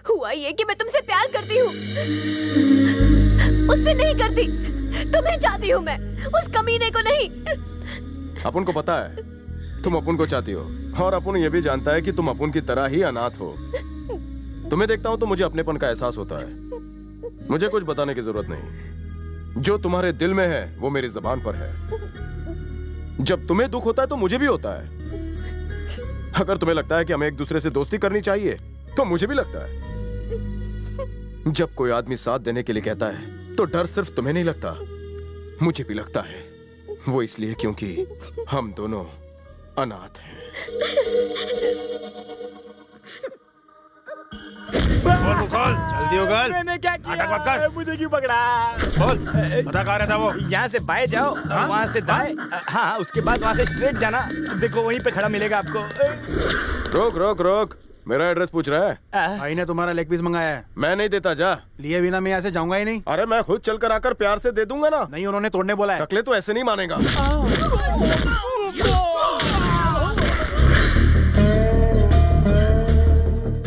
हुआ ये कि मैं तुमसे प्यार करती हूँ, उससे नहीं करती। तुम्हें चाहती हूँ मैं, उस कमीने को नहीं। अपुन को पता है तुम अपुन को चाहती हो, और अपुन ये भी जानता है कि तुम अपुन की तरह ही अनाथ हो। तुम्हें देखता हूं तो मुझे अपनेपन का एहसास होता है। मुझे कुछ बताने की जरूरत नहीं। जो तुम्हारे दिल में है वो मेरी जुबान पर है। जब तुम्हें दुख होता है तो मुझे भी होता है। अगर तुम्हें लगता है कि हमें एक दूसरे से दोस्ती करनी चाहिए तो मुझे भी लगता है। जब कोई आदमी साथ देने के लिए कहता है तो डर सिर्फ तुम्हें नहीं लगता, मुझे भी लगता है। वो इसलिए क्योंकि हम दोनों अनाथ हैं। बोल जल्दी हो गल। मैंने क्या किया? नाटक मत कर। मुझे क्यों पकड़ा? बोल पता कहाँ रहता वो? यहाँ से बाएं जाओ, वहाँ से दाएं। हाँ, उसके बाद वहाँ से स्ट्रेट जाना। देखो वहीं पे खड़ा मिलेगा आपको। रोक रोक रोक, मेरा एड्रेस पूछ रहा है। भाई ने तुम्हारा लेग पीस मंगाया है। मैं नहीं देता, जा। लिए बिना मैं यहाँ से जाऊंगा ही नहीं। अरे मैं खुद चलकर आकर प्यार से दे दूंगा ना। नहीं, उन्होंने तोड़ने बोला है। टकले तो ऐसे नहीं मानेगा।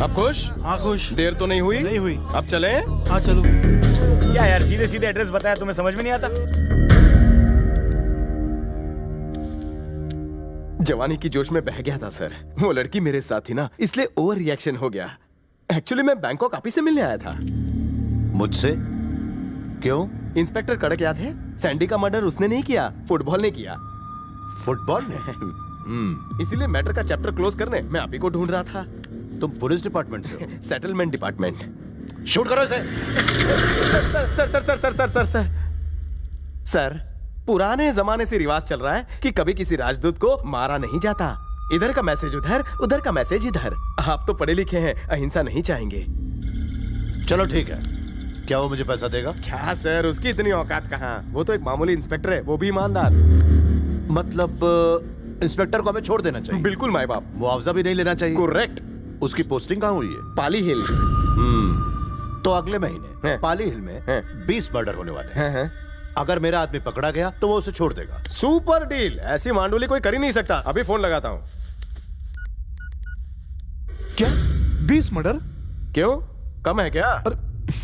अब खुश? हाँ खुश। देर तो नहीं हुई? नहीं हुई। अब चलें? हाँ चलो। क्या यार, सीधे सीधे एड्रेस बताया, तुम्हें समझ में नहीं आता? जवानी की जोश में बह गया था सर। वो लड़की मेरे साथ थी ना, इसलिए ओवर रिएक्शन हो गया। एक्चुअली मैं बैंकॉक आप ही से मिलने आया था। मुझसे? क्यों? इंस्पेक्टर कड़क याद है? सैंडी का मर्डर उसने नहीं किया, फुटबॉल ने किया। फुटबॉल ने? इसीलिए मैटर का चैप्टर क्लोज करने मैं आप ही को ढूंढ रहा था। तुम पुलिस डिपार्टमेंट से हो? Settlement department. शूट करो इसे। Sir sir sir sir sir sir sir sir, पुराने जमाने से रिवाज चल रहा है कि कभी किसी राजदूत को मारा नहीं जाता। इधर का मैसेज उधर, उधर का मैसेज इधर। आप तो पढ़े लिखे हैं, अहिंसा नहीं चाहेंगे। चलो ठीक है, क्या वो मुझे पैसा देगा? क्या सर, उसकी इतनी औकात कहाँ? वो तो एक मामूली इंस्पेक्टर है, वो भी ईमानदार। मतलब इंस्पेक्टर को हमें छोड़ देना चाहिए? बिल्कुल माई बाप। मुआवजा भी नहीं लेना चाहिए? करेक्ट। उसकी पोस्टिंग कहाँ हुई है? पाली हिल। तो अगले महीने पाली हिल में 20 मर्डर होने वाले हैं। अगर मेरा आदमी पकड़ा गया तो वो उसे छोड़ देगा। Super deal. ऐसी मांडोली कोई कर ही नहीं सकता। अभी फोन लगाता हूँ। क्या 20 मर्डर? क्यों, कम है क्या?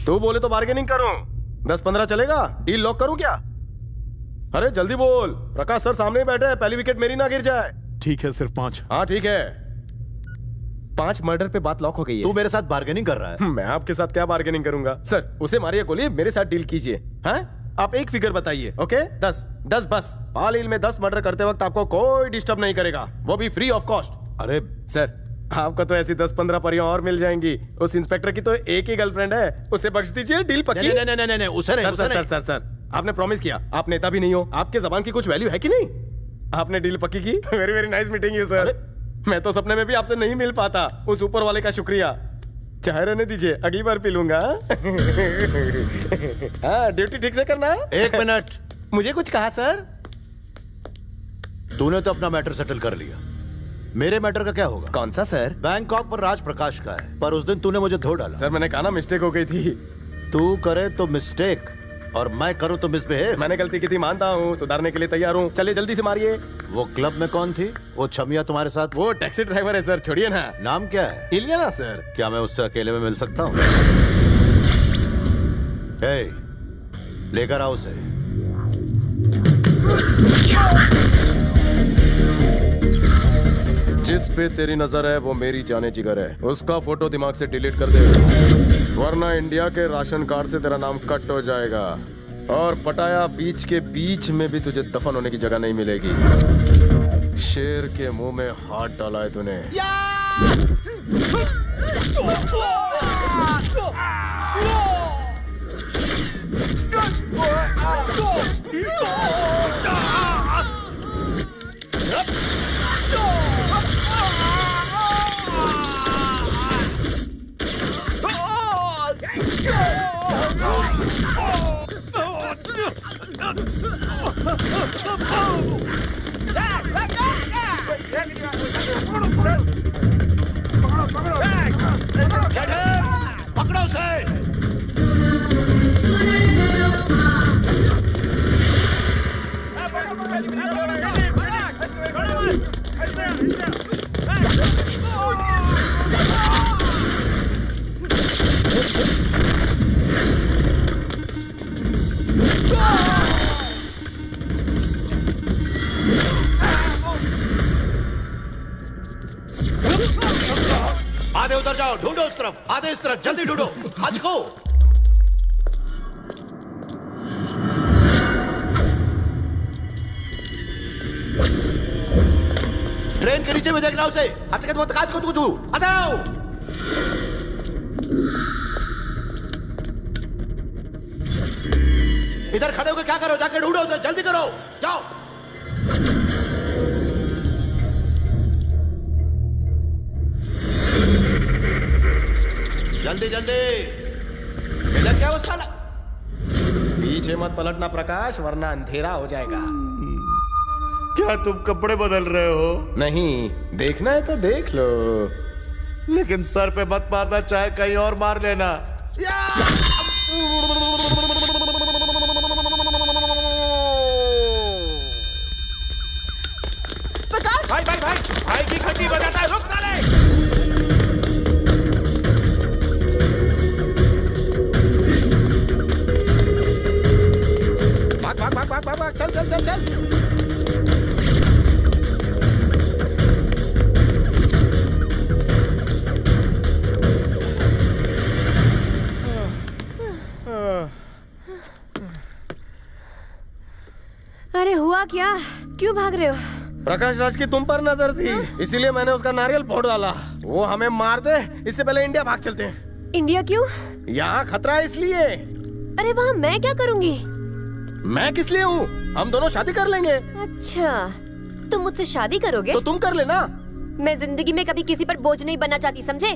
तू बोले तो बार्गेनिंग करूं। 10-15 चलेगा? डील लॉक करूं क्या? अरे जल्दी बोल, प्रकाश सर सामने ही बैठे हैं, पहली विकेट मेरी ना गिर जाए। ठीक है, सिर्फ 5। हाँ ठीक है। 5 मर्डर पे बात लॉक हो गई है। तू मेरे साथ बार्गेनिंग कर रहा है? मैं आपके साथ क्या बार्गेनिंग करूंगा सर? उसे मारिए गोली, मेरे साथ डील कीजिए। हाँ, आप एक फिगर बताइए। ओके, 10 बस। पाल हिल में 10 मर्डर करते वक्त आपको कोई डिस्टर्ब नहीं करेगा, वो भी फ्री ऑफ कॉस्ट। अरे सर, आपको तो ऐसी 10-15 परियां और मिल जाएंगी। उस इंस्पेक्टर की तो एक ही गर्लफ्रेंड है, उसे बख्श दीजिए, डील पक्की। नहीं, उसे नहीं, उसे नहीं। सर, आपने प्रॉमिस किया, आप नेता भी नहीं हो, आपके जबान की कुछ वैल्यू है कि नहीं? आपने डील पक्की की। Very very nice meeting you sir. मैं तो सपने में भी आपसे नहीं मिल पाता। उस ऊपर वाले का शुक्रिया। चाहे रहने दीजिए, अगली बार पी लूंगा। हाँ, ड्यूटी ठीक से करना। 1 मिनट। मुझे कुछ कहा सर? तूने तो अपना मैटर सेटल कर लिया, मेरे मैटर का क्या होगा? कौन सा सर? बैंकॉक पर राज प्रकाश का है, पर उस दिन तूने मुझे धो डाला। सर मैंने कहा ना, मिस्टेक हो गई थी। तू करे तो मिस्टेक और मैं करूं तो मिसबिहेव। मैंने गलती की थी, मानता हूँ, सुधारने के लिए तैयार हूँ। चलिए जल्दी से मारिए। वो क्लब में कौन थी? वो छमिया तुम्हारे साथ? वो टैक्सी ड्राइवर है सर, छोड़िए ना। नाम क्या है? इलियाना सर। क्या मैं उससे अकेले में मिल सकता हूँ? लेकर आओ उसे। जिस पे तेरी नजर है वो मेरी जाने जिगर है। उसका फोटो दिमाग से डिलीट कर दे, वरना इंडिया के राशन कार्ड से तेरा नाम कट हो जाएगा और पटाया बीच के बीच में भी तुझे दफन होने की जगह नहीं मिलेगी। शेर के मुंह में हाथ डाला है तूने। पकड़ो उसे। आधे उधर जाओ, ढूंढो उस तरफ, आधे इस तरफ, जल्दी ढूंढो, आज को। ट्रेन के नीचे में देखना उसे। आज के मत काज को तू आ जाओ। इधर खड़े होकर क्या करो, जाके ढूंढो उसे, जल्दी करो, जाओ। जल्दी जल्दी, मिला क्या वो साला? पीछे मत पलटना प्रकाश, वरना अंधेरा हो जाएगा। क्या तुम कपड़े बदल रहे हो? नहीं, देखना है तो देख लो। लेकिन सर पे मत मारना, चाहे कहीं और मार लेना। प्रकाश! भाई भाई भाई भाई की घंटी बजाता है, रुक साले। भाग, चल चल चल चल। अरे हुआ क्या? क्यों भाग रहे हो? प्रकाश राज की तुम पर नजर थी, इसीलिए मैंने उसका नारियल फोड़ डाला। वो हमें मार दे, इससे पहले इंडिया भाग चलते हैं। इंडिया क्यों? यहाँ खतरा है इसलिए। अरे वहाँ मैं क्या करूँगी? मैं किस लिए हूँ? हम दोनों शादी कर लेंगे। अच्छा, तुम मुझसे शादी करोगे? तो तुम कर लेना। मैं जिंदगी में कभी किसी पर बोझ नहीं बनना चाहती, समझे?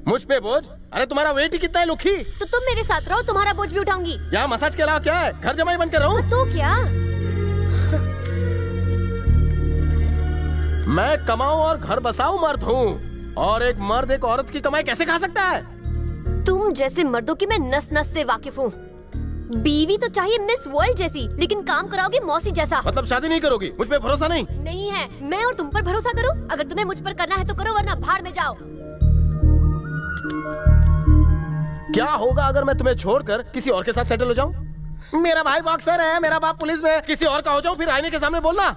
मुझ पे बोझ? अरे तुम्हारा वेट ही कितना है लुखी। तो तुम मेरे साथ रहो, तुम्हारा बोझ भी उठाऊंगी। यहाँ मसाज के अलावा क्या है? घर जमाई बन के रहूं? तो क्या? मैं कमाऊं और घर बसाऊं मर्द हूँ, और एक मर्द एक औरत की कमाई कैसे खा सकता है? तुम जैसे मर्दों की मैं नस नस से वाकिफ हूँ। बीवी तो चाहिए मिस वर्ल्ड जैसी, लेकिन काम कराओगे मौसी जैसा। मतलब शादी नहीं करोगी? मुझ पे भरोसा नहीं? नहीं है। मैं और तुम पर भरोसा करूँ? अगर तुम्हें मुझ पर करना है तो करो, वरना भाड़ में जाओ। क्या होगा अगर मैं तुम्हें छोड़कर किसी और के साथ सेटल हो जाऊं? मेरा भाई बॉक्सर है, मेरा बाप पुलिस में, किसी और का हो जाऊं फिर आईने के सामने बोलना।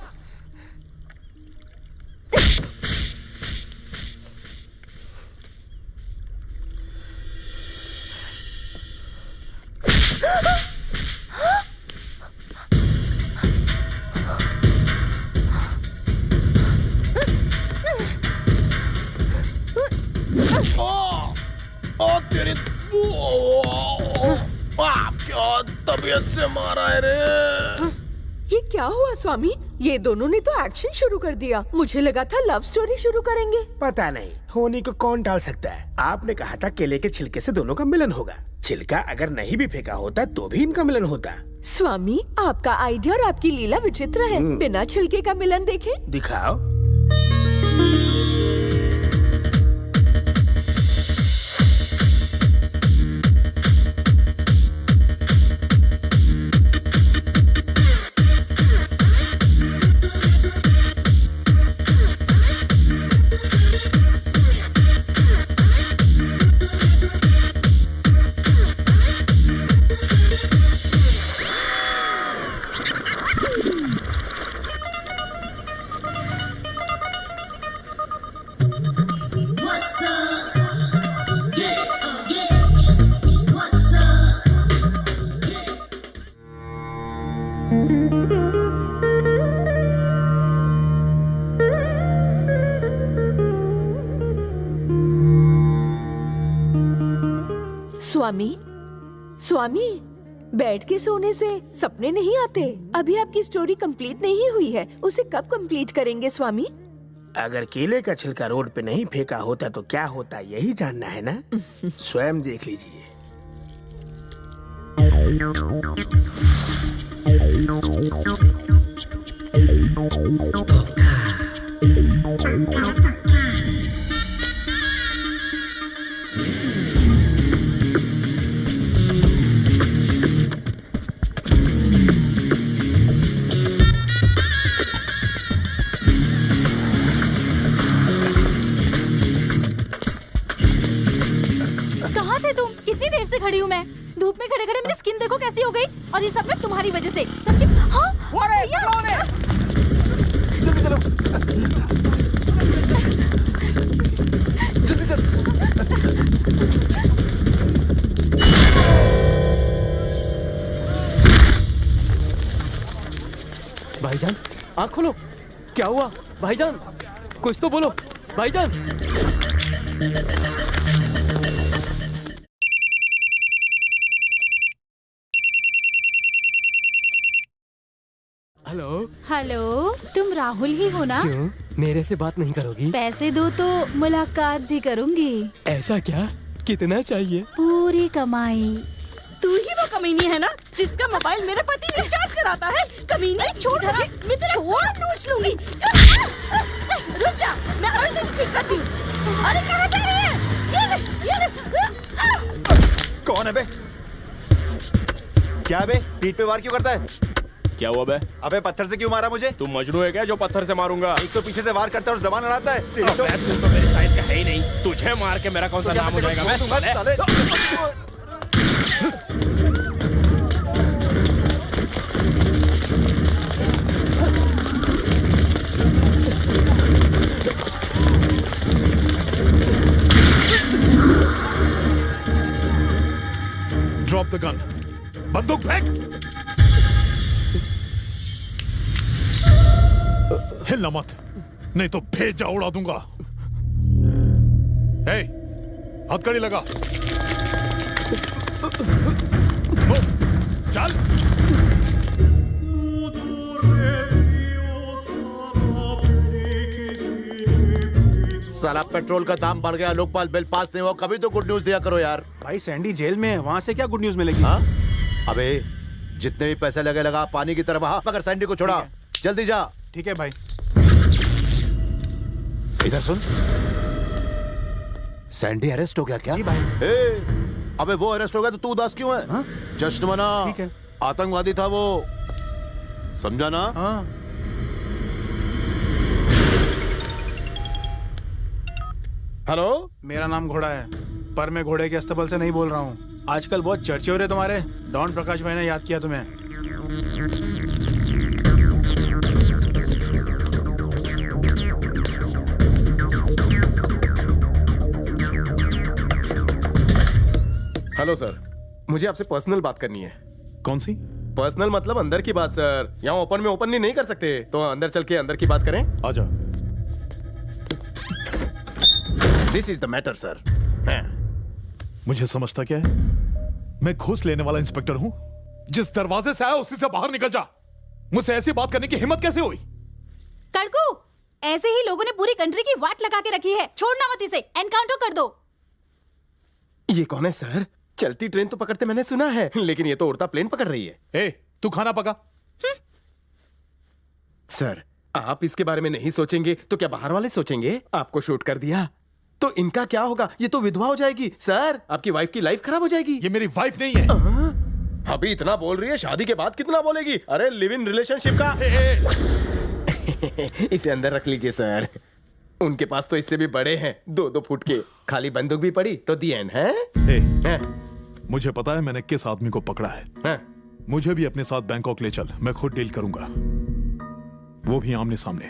तेरी क्या तबीयत से मारा है रे? ये क्या हुआ स्वामी? ये दोनों ने तो एक्शन शुरू कर दिया। मुझे लगा था लव स्टोरी शुरू करेंगे। पता नहीं होने को कौन टाल सकता है। आपने कहा था केले के छिलके से दोनों का मिलन होगा। छिलका अगर नहीं भी फेंका होता तो भी इनका मिलन होता। स्वामी, आपका आइडिया और आपकी लीला विचित्र है। बिना छिलके का मिलन देखे? दिखाओ। स्वामी, स्वामी, बैठ के सोने से सपने नहीं आते। अभी आपकी स्टोरी कंप्लीट नहीं हुई है, उसे कब कंप्लीट करेंगे स्वामी? अगर केले का छिलका रोड पे नहीं फेंका होता तो क्या होता, यही जानना है ना? स्वयं देख लीजिए। कहाँ थे तुम? कितनी देर से खड़ी हूँ मैं। धूप में खड़े खड़े मेरी स्किन देखो कैसी हो गई, और ये सब ना तुम्हारी वजह से। समझी? हाँ? भैया! जल्दी चलो, जल्दी चल। भाईजान, आँख खोलो। क्या हुआ भाईजान? कुछ तो बोलो भाईजान। हेलो। हेलो, तुम राहुल ही हो ना? क्यों? मेरे से बात नहीं करोगी? पैसे दो तो मुलाकात भी करूंगी। ऐसा क्या? कितना चाहिए? पूरी कमाई। तू ही वो कमीनी है ना जिसका मोबाइल मेरे पति रिचार्ज कराता है? कमीनी, छोड़ मुझे, मैं तेरा छोड़ नोच लूंगी। रुक जा, मैं और तुझे ठीक करती हूँ। अरे कहाँ जा रही है? ये कौन है बे? क्या बे? पीठ पे वार क्यों करता है? क्या हुआ बे? अबे पत्थर से क्यों मारा मुझे? तू मजनू है क्या जो पत्थर से मारूंगा? एक तो पीछे से वार करता है और जबान लड़ाता है। तू तो मेरे साइज का है ही नहीं। तुझे मार के मेरा कौन सा नाम हो जाएगा? Drop the gun. बंदूक फेंक। हिलना मत, नहीं तो भेजा उड़ा दूंगा। हे, हथकड़ी लगा। चल। साला पेट्रोल का दाम बढ़ गया, लोकपाल बिल पास नहीं हुआ, कभी तो गुड न्यूज दिया करो यार। भाई सैंडी जेल में है, वहाँ से क्या गुड न्यूज मिलेगी? हाँ? अबे जितने भी पैसे लगा पानी की तरह बहा, मगर सैंडी को छोड़ा। जल्दी जा। ठीक है भाई। इधर सुन, सैंडी अरेस्ट हो गया क्या? जी भाई। अबे वो अरेस्ट हो गया तो तू उदास क्यों है? हाँ? जश्न मना। ठीक है। आतंकवादी था वो, समझा ना? हाँ। हेलो, मेरा नाम घोड़ा है, पर मैं घोड़े के अस्तबल से नहीं बोल रहा हूँ। आजकल बहुत चर्चे हो रहे तुम्हारे। डॉन प्रकाश भाई ने याद किया तुम्हें। हेलो सर, मुझे आपसे पर्सनल बात करनी है। कौन सी? पर्सनल मतलब अंदर की बात सर। यहाँ ओपन में ओपनली नहीं कर सकते, तो अंदर चल के अंदर की बात करें। आजा। This is the matter sir. मुझे समझता क्या है? मैं घूस लेने वाला इंस्पेक्टर हूं। जिस दरवाजे से आया उसी से बाहर निकल जा। मुझसे ऐसी बात करने की हिम्मत कैसे हुई? कड़कू, ऐसे ही लोगों ने पूरी कंट्री की वाट लगा के रखी है। छोड़ना मत इसे, एनकाउंटर कर दो। ये कौन है सर? चलती ट्रेन तो पकड़ते मैंने सुना है, लेकिन ये तो उड़ता प्लेन पकड़ रही है। ए, तू खाना पका। सर, आप इसके बारे में नहीं सोचेंगे तो क्या बाहर वाले सोचेंगे? आपको शूट कर दिया तो इनका क्या होगा? ये तो विधवा हो जाएगी सर। आपकी वाइफ की लाइफ खराब हो जाएगी। ये मेरी वाइफ नहीं है। अभी इतना बोल रही है, शादी के बाद कितना बोलेगी? अरे लिव इन रिलेशनशिप का। इसे अंदर रख लीजिए सर। उनके पास तो इससे भी बड़े हैं, 2-2 फुट के। खाली बंदूक भी पड़ी तो दी एंड है। मुझे पता है मैंने किस आदमी को पकड़ा है। मुझे भी अपने साथ बैंकॉक ले चल, मैं खुद डील करूंगा, वो भी आमने सामने।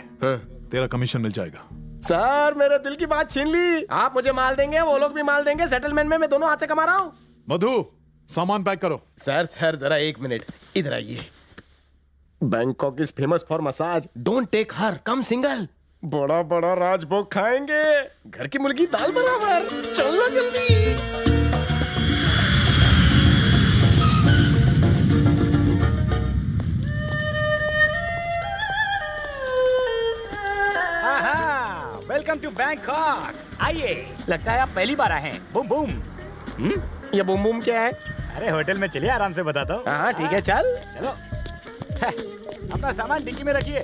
तेरा कमीशन मिल जाएगा। सर, मेरे दिल की बात छीन ली। आप मुझे माल देंगे, वो लोग भी माल देंगे। सेटलमेंट में मैं दोनों हाथ से कमा रहा हूँ। मधु, सामान पैक करो। सर जरा 1 मिनट इधर आइए। Bangkok is famous for massage. Don't take her, come single. बड़ा बड़ा राजभोग खाएंगे, घर की मुर्गी दाल बराबर। चलो जल्दी। बैंकॉक। आइए, लगता है आप पहली बार आए हैं। Boom boom. ये बूम बूम क्या है? अरे होटल में चलिए, आराम से बताता हूँ। हाँ ठीक है, चल। चलो। अपना सामान डिक्की में रखिए।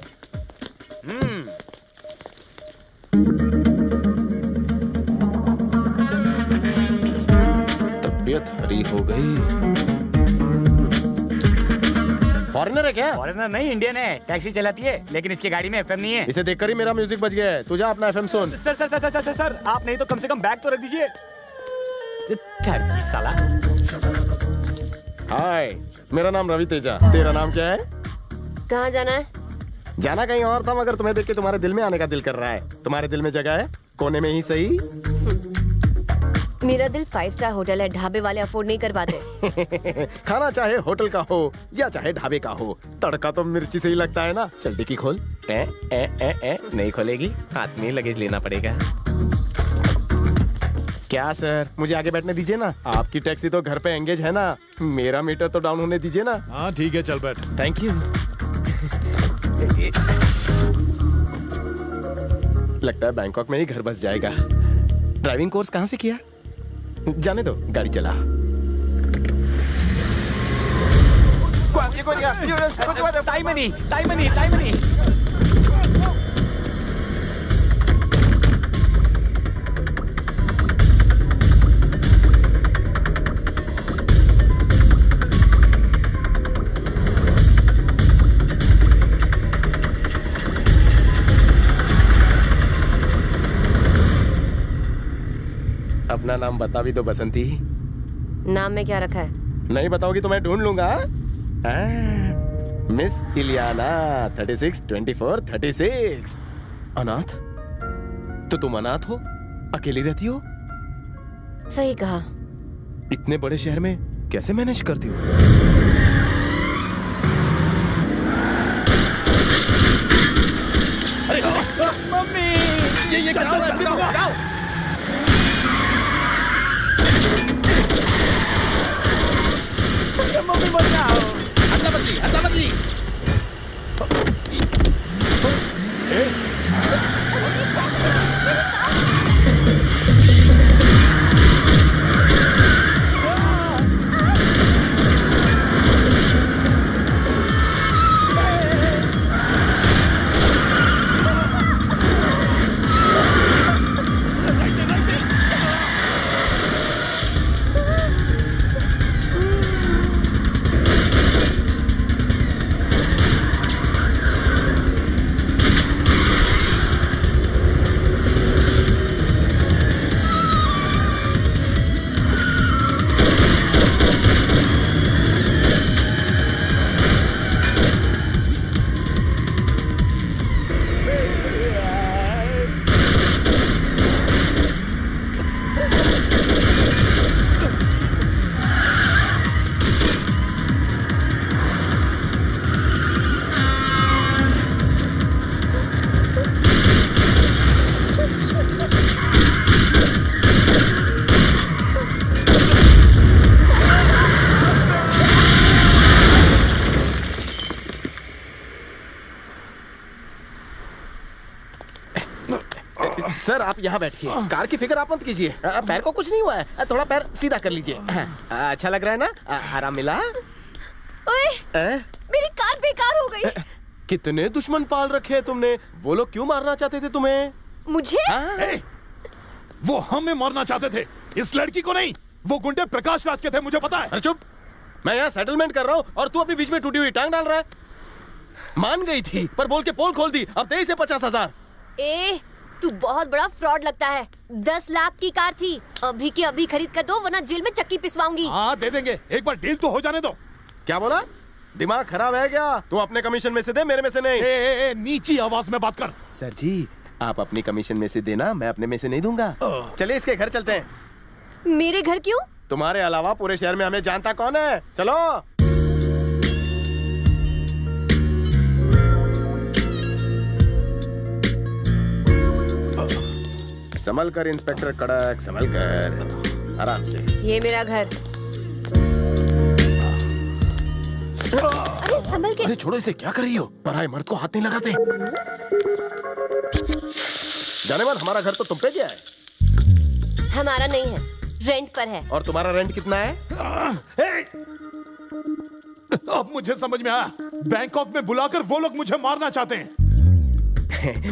तबीयत हरी हो गई। फॉरेनर है क्या? फॉरेनर नहीं, इंडियन है। टैक्सी चलाती है, लेकिन इसकी गाड़ी में एफएम नहीं है। इसे देखकर ही मेरा म्यूजिक बज गया है। तू जा अपना एफएम सुन। Sir sir sir sir sir sir, आप नहीं तो कम से कम बैग तो रख दीजिए। थर्की साला। हाय, मेरा नाम रवि तेजा। तेरा नाम क्या है? कहाँ जाना है? जाना कहीं और था, मगर तुम्हें देख के तुम्हारे दिल में आने का दिल कर रहा है। तुम्हारे दिल में जगह है? कोने में ही सही। मेरा दिल 5 स्टार होटल है, ढाबे वाले अफोर्ड नहीं कर पाते। खाना चाहे होटल का हो या चाहे ढाबे का हो, तड़का तो मिर्ची से ही लगता है ना। चल डिक्की खोल। नहीं खोलेगी, हाथ में लगेज लेना पड़ेगा। क्या सर, मुझे आगे बैठने दीजिए ना। आपकी टैक्सी तो घर पे एंगेज है ना। मेरा मीटर तो डाउन होने दीजिए ना। हाँ ठीक है, चल बैठ। Thank you. लगता है बैंकॉक में ही घर बस जाएगा। ड्राइविंग कोर्स कहाँ से किया? जाने दो, गाड़ी चला। ताइमनी। अपना नाम बता भी दो बसंती। नाम में क्या रखा है? नहीं बताओगी तो मैं ढूंढ लूंगा। मिस इलियाना 36 24 36। अनाथ? तो तुम अनाथ हो? अकेली रहती हो? सही कहा। इतने बड़े शहर में कैसे मैनेज करती हो? अरे मम्मी, ये क्या हो रहा है? मम्मी मत जाओ। अदला बदली। सर आप यहाँ बैठिए। कार की फिक्र आप मत कीजिए। पैर को कुछ नहीं हुआ है। थोड़ा पैर सीधा कर लीजिए। अच्छा लग रहा है ना? आराम मिला? ओए, मेरी कार बेकार हो गई। कितने दुश्मन पाल रखे हैं तुमने? वो लोग क्यों मारना चाहते थे तुम्हें? मुझे? वो हमें मारना चाहते थे, इस लड़की को नहीं। वो गुंडे प्रकाश राज के थे, मुझे पता है। अरे चुप, मैं यहाँ सेटलमेंट कर रहा हूँ और तू अपने बीच में टूटी हुई टांग डाल रहा है। मान गई थी पर बोल के पोल खोल दी। अब दे इसे 50,000। तू बहुत बड़ा फ्रॉड लगता है। 10 लाख की कार थी, अभी की अभी खरीद कर दो वरना जेल में चक्की पिसवाऊंगी। हाँ दे देंगे, एक बार डील तो हो जाने दो। क्या बोला? दिमाग खराब है क्या? तू अपने कमीशन में से दे, मेरे में से नहीं। नीची आवाज में बात कर। सर जी, आप अपनी कमीशन में से देना, मैं अपने में से नहीं दूंगा। चलिए इसके घर चलते हैं। मेरे घर क्यों? तुम्हारे अलावा पूरे शहर में हमें जानता कौन है। चलो। संभल कर इंस्पेक्टर कड़क, संभल कर, आराम से। ये मेरा घर। अरे संभल के। अरे छोड़ो इसे, क्या कर रही हो? पराये मर्द को हाथ नहीं लगाते। जाने मन हमारा घर तो तुम पे गया है। हमारा नहीं है, रेंट पर है। और तुम्हारा रेंट कितना है? अब मुझे समझ में आया, बैंकॉक में बुलाकर वो लोग मुझे मारना चाहते हैं।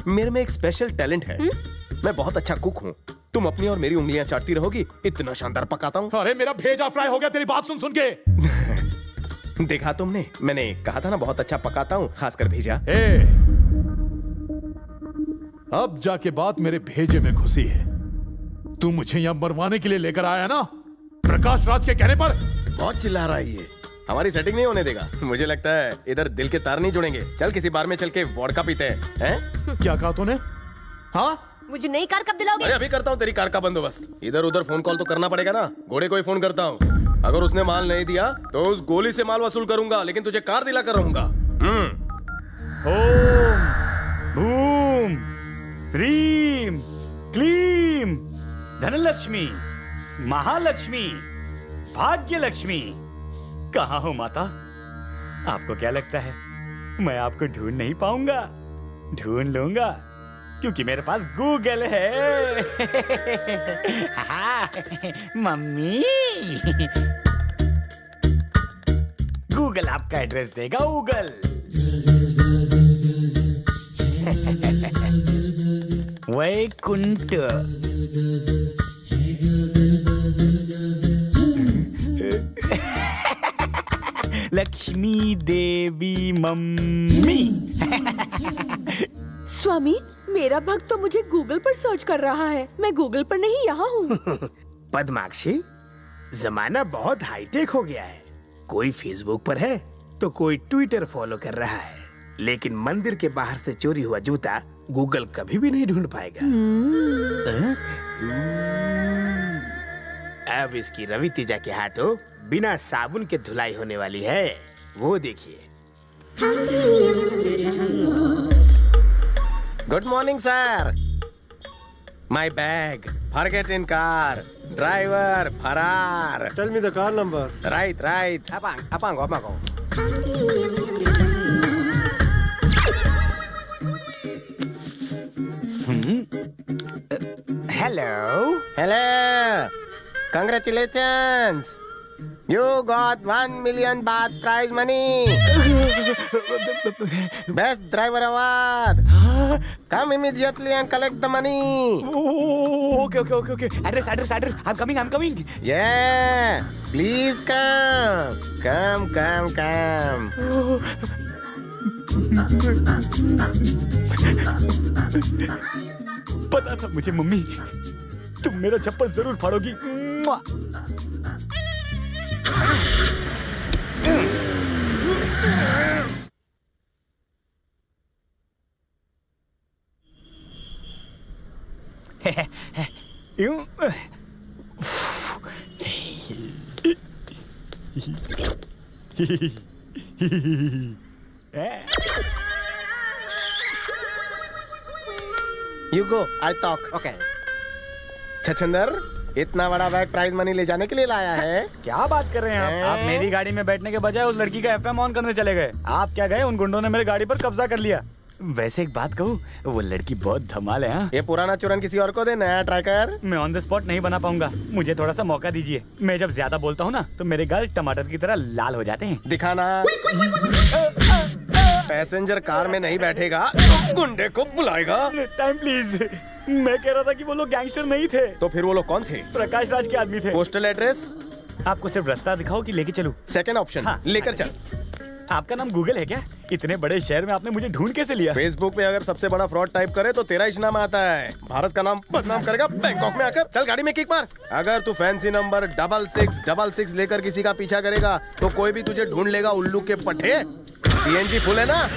मेरे में एक स्पेशल टैलेंट है। मैं बहुत अच्छा कुक हूँ। तुम अपनी और मेरी उंगलियां चाटती रहोगी, इतना शानदार पकाता हूँ। अरे मेरा भेजा फ्राई हो गया तेरी बात सुन सुन के। देखा तुमने, मैंने कहा था ना बहुत अच्छा पकाता हूँ, खासकर भेजा। अब जाके बात मेरे भेजे में घुसी है। तू मुझे यहाँ मरवाने के लिए लेकर आया ना, प्रकाश राज के कहने पर। बहुत चिल्ला रहा है ये, हमारी सेटिंग नहीं होने देगा। मुझे लगता है इधर दिल के तार नहीं जुड़ेंगे। चल किसी बार में चल के वोडका पीते हैं। क्या कहा तूने? हाँ, मुझे नई कार कब दिलाओगे? अरे अभी करता हूँ तेरी कार का बंदोबस्त। इधर उधर फोन कॉल तो करना पड़ेगा ना। घोड़े को ही फोन करता हूँ, अगर उसने माल नहीं दिया तो उस गोली से माल वसूल करूंगा, लेकिन तुझे कार दिला कर रहूंगा। ओम भूम ह्रीम क्लीम धनलक्ष्मी महालक्ष्मी भाग्यलक्ष्मी। कहाँ हो माता? आपको क्या लगता है मैं आपको ढूंढ नहीं पाऊंगा? ढूंढ लूंगा, क्योंकि मेरे पास गूगल है। मम्मी, गूगल आपका एड्रेस देगा। गूगल वैकुंठ लक्ष्मी देवी मम्मी। स्वामी, मेरा भक्त तो मुझे गूगल पर सर्च कर रहा है। मैं गूगल पर नहीं, यहाँ हूँ। पद्माक्षी, जमाना बहुत हाईटेक हो गया है। कोई फेसबुक पर है तो कोई ट्विटर फॉलो कर रहा है, लेकिन मंदिर के बाहर से चोरी हुआ जूता गूगल कभी भी नहीं ढूंढ पाएगा। अब इसकी रवि तेजा के हाथों बिना साबुन के धुलाई होने वाली है, वो देखिए। Good morning sir. My bag forget in car, driver फरार। Tell me the car number. Right right. अपांगो। Hello Congratulations! You got 1 million baht prize money. Best driver award. Come immediately and collect the money. Okay. Address. I'm coming. Yeah. Please come. पता था मुझे mummy, तुम मेरा चप्पल जरूर फाड़ोगी। You go, I talk. Okay. छछंदर, इतना बड़ा bag prize money ले जाने के लिए लाया है? क्या बात कर रहे हैं आप? मेरी गाड़ी में बैठने के बजाय उस लड़की का एफएम ऑन करने चले गए। आप क्या गए, उन गुंडों ने मेरी गाड़ी पर कब्जा कर लिया। वैसे एक बात कहूँ, वो लड़की बहुत धमाल है। हाँ? ये पुराना चुरन किसी और को दे, नया ट्राई कर। मैं ऑन द स्पॉट नहीं बना पाऊंगा, मुझे थोड़ा सा मौका दीजिए। मैं जब ज्यादा बोलता हूँ ना, तो मेरे गाल टमाटर की तरह लाल हो जाते हैं। दिखाना। पैसेंजर कार में नहीं बैठेगा, गुंडे को बुलाएगा। Time please. मैं कह रहा था कि वो लोग गैंगस्टर नहीं थे। तो फिर वो लोग कौन थे? प्रकाश राज के आदमी थे। Postal address? आपको सिर्फ रास्ता दिखाओ कि लेके चलूं? Second option. हाँ, लेकर चल। आपका नाम गूगल है क्या? इतने बड़े शहर में आपने मुझे ढूंढ कैसे लिया? फेसबुक पे अगर सबसे बड़ा फ्रॉड टाइप करे तो तेरा ही नाम आता है। भारत का नाम बदनाम करेगा बैंकॉक में आकर। चल गाड़ी में किक मार। अगर तू फैंसी नंबर 6666 लेकर किसी का पीछा करेगा तो कोई भी तुझे ढूंढ लेगा, उल्लू के पट्टे। सीएनजी फुल है ना?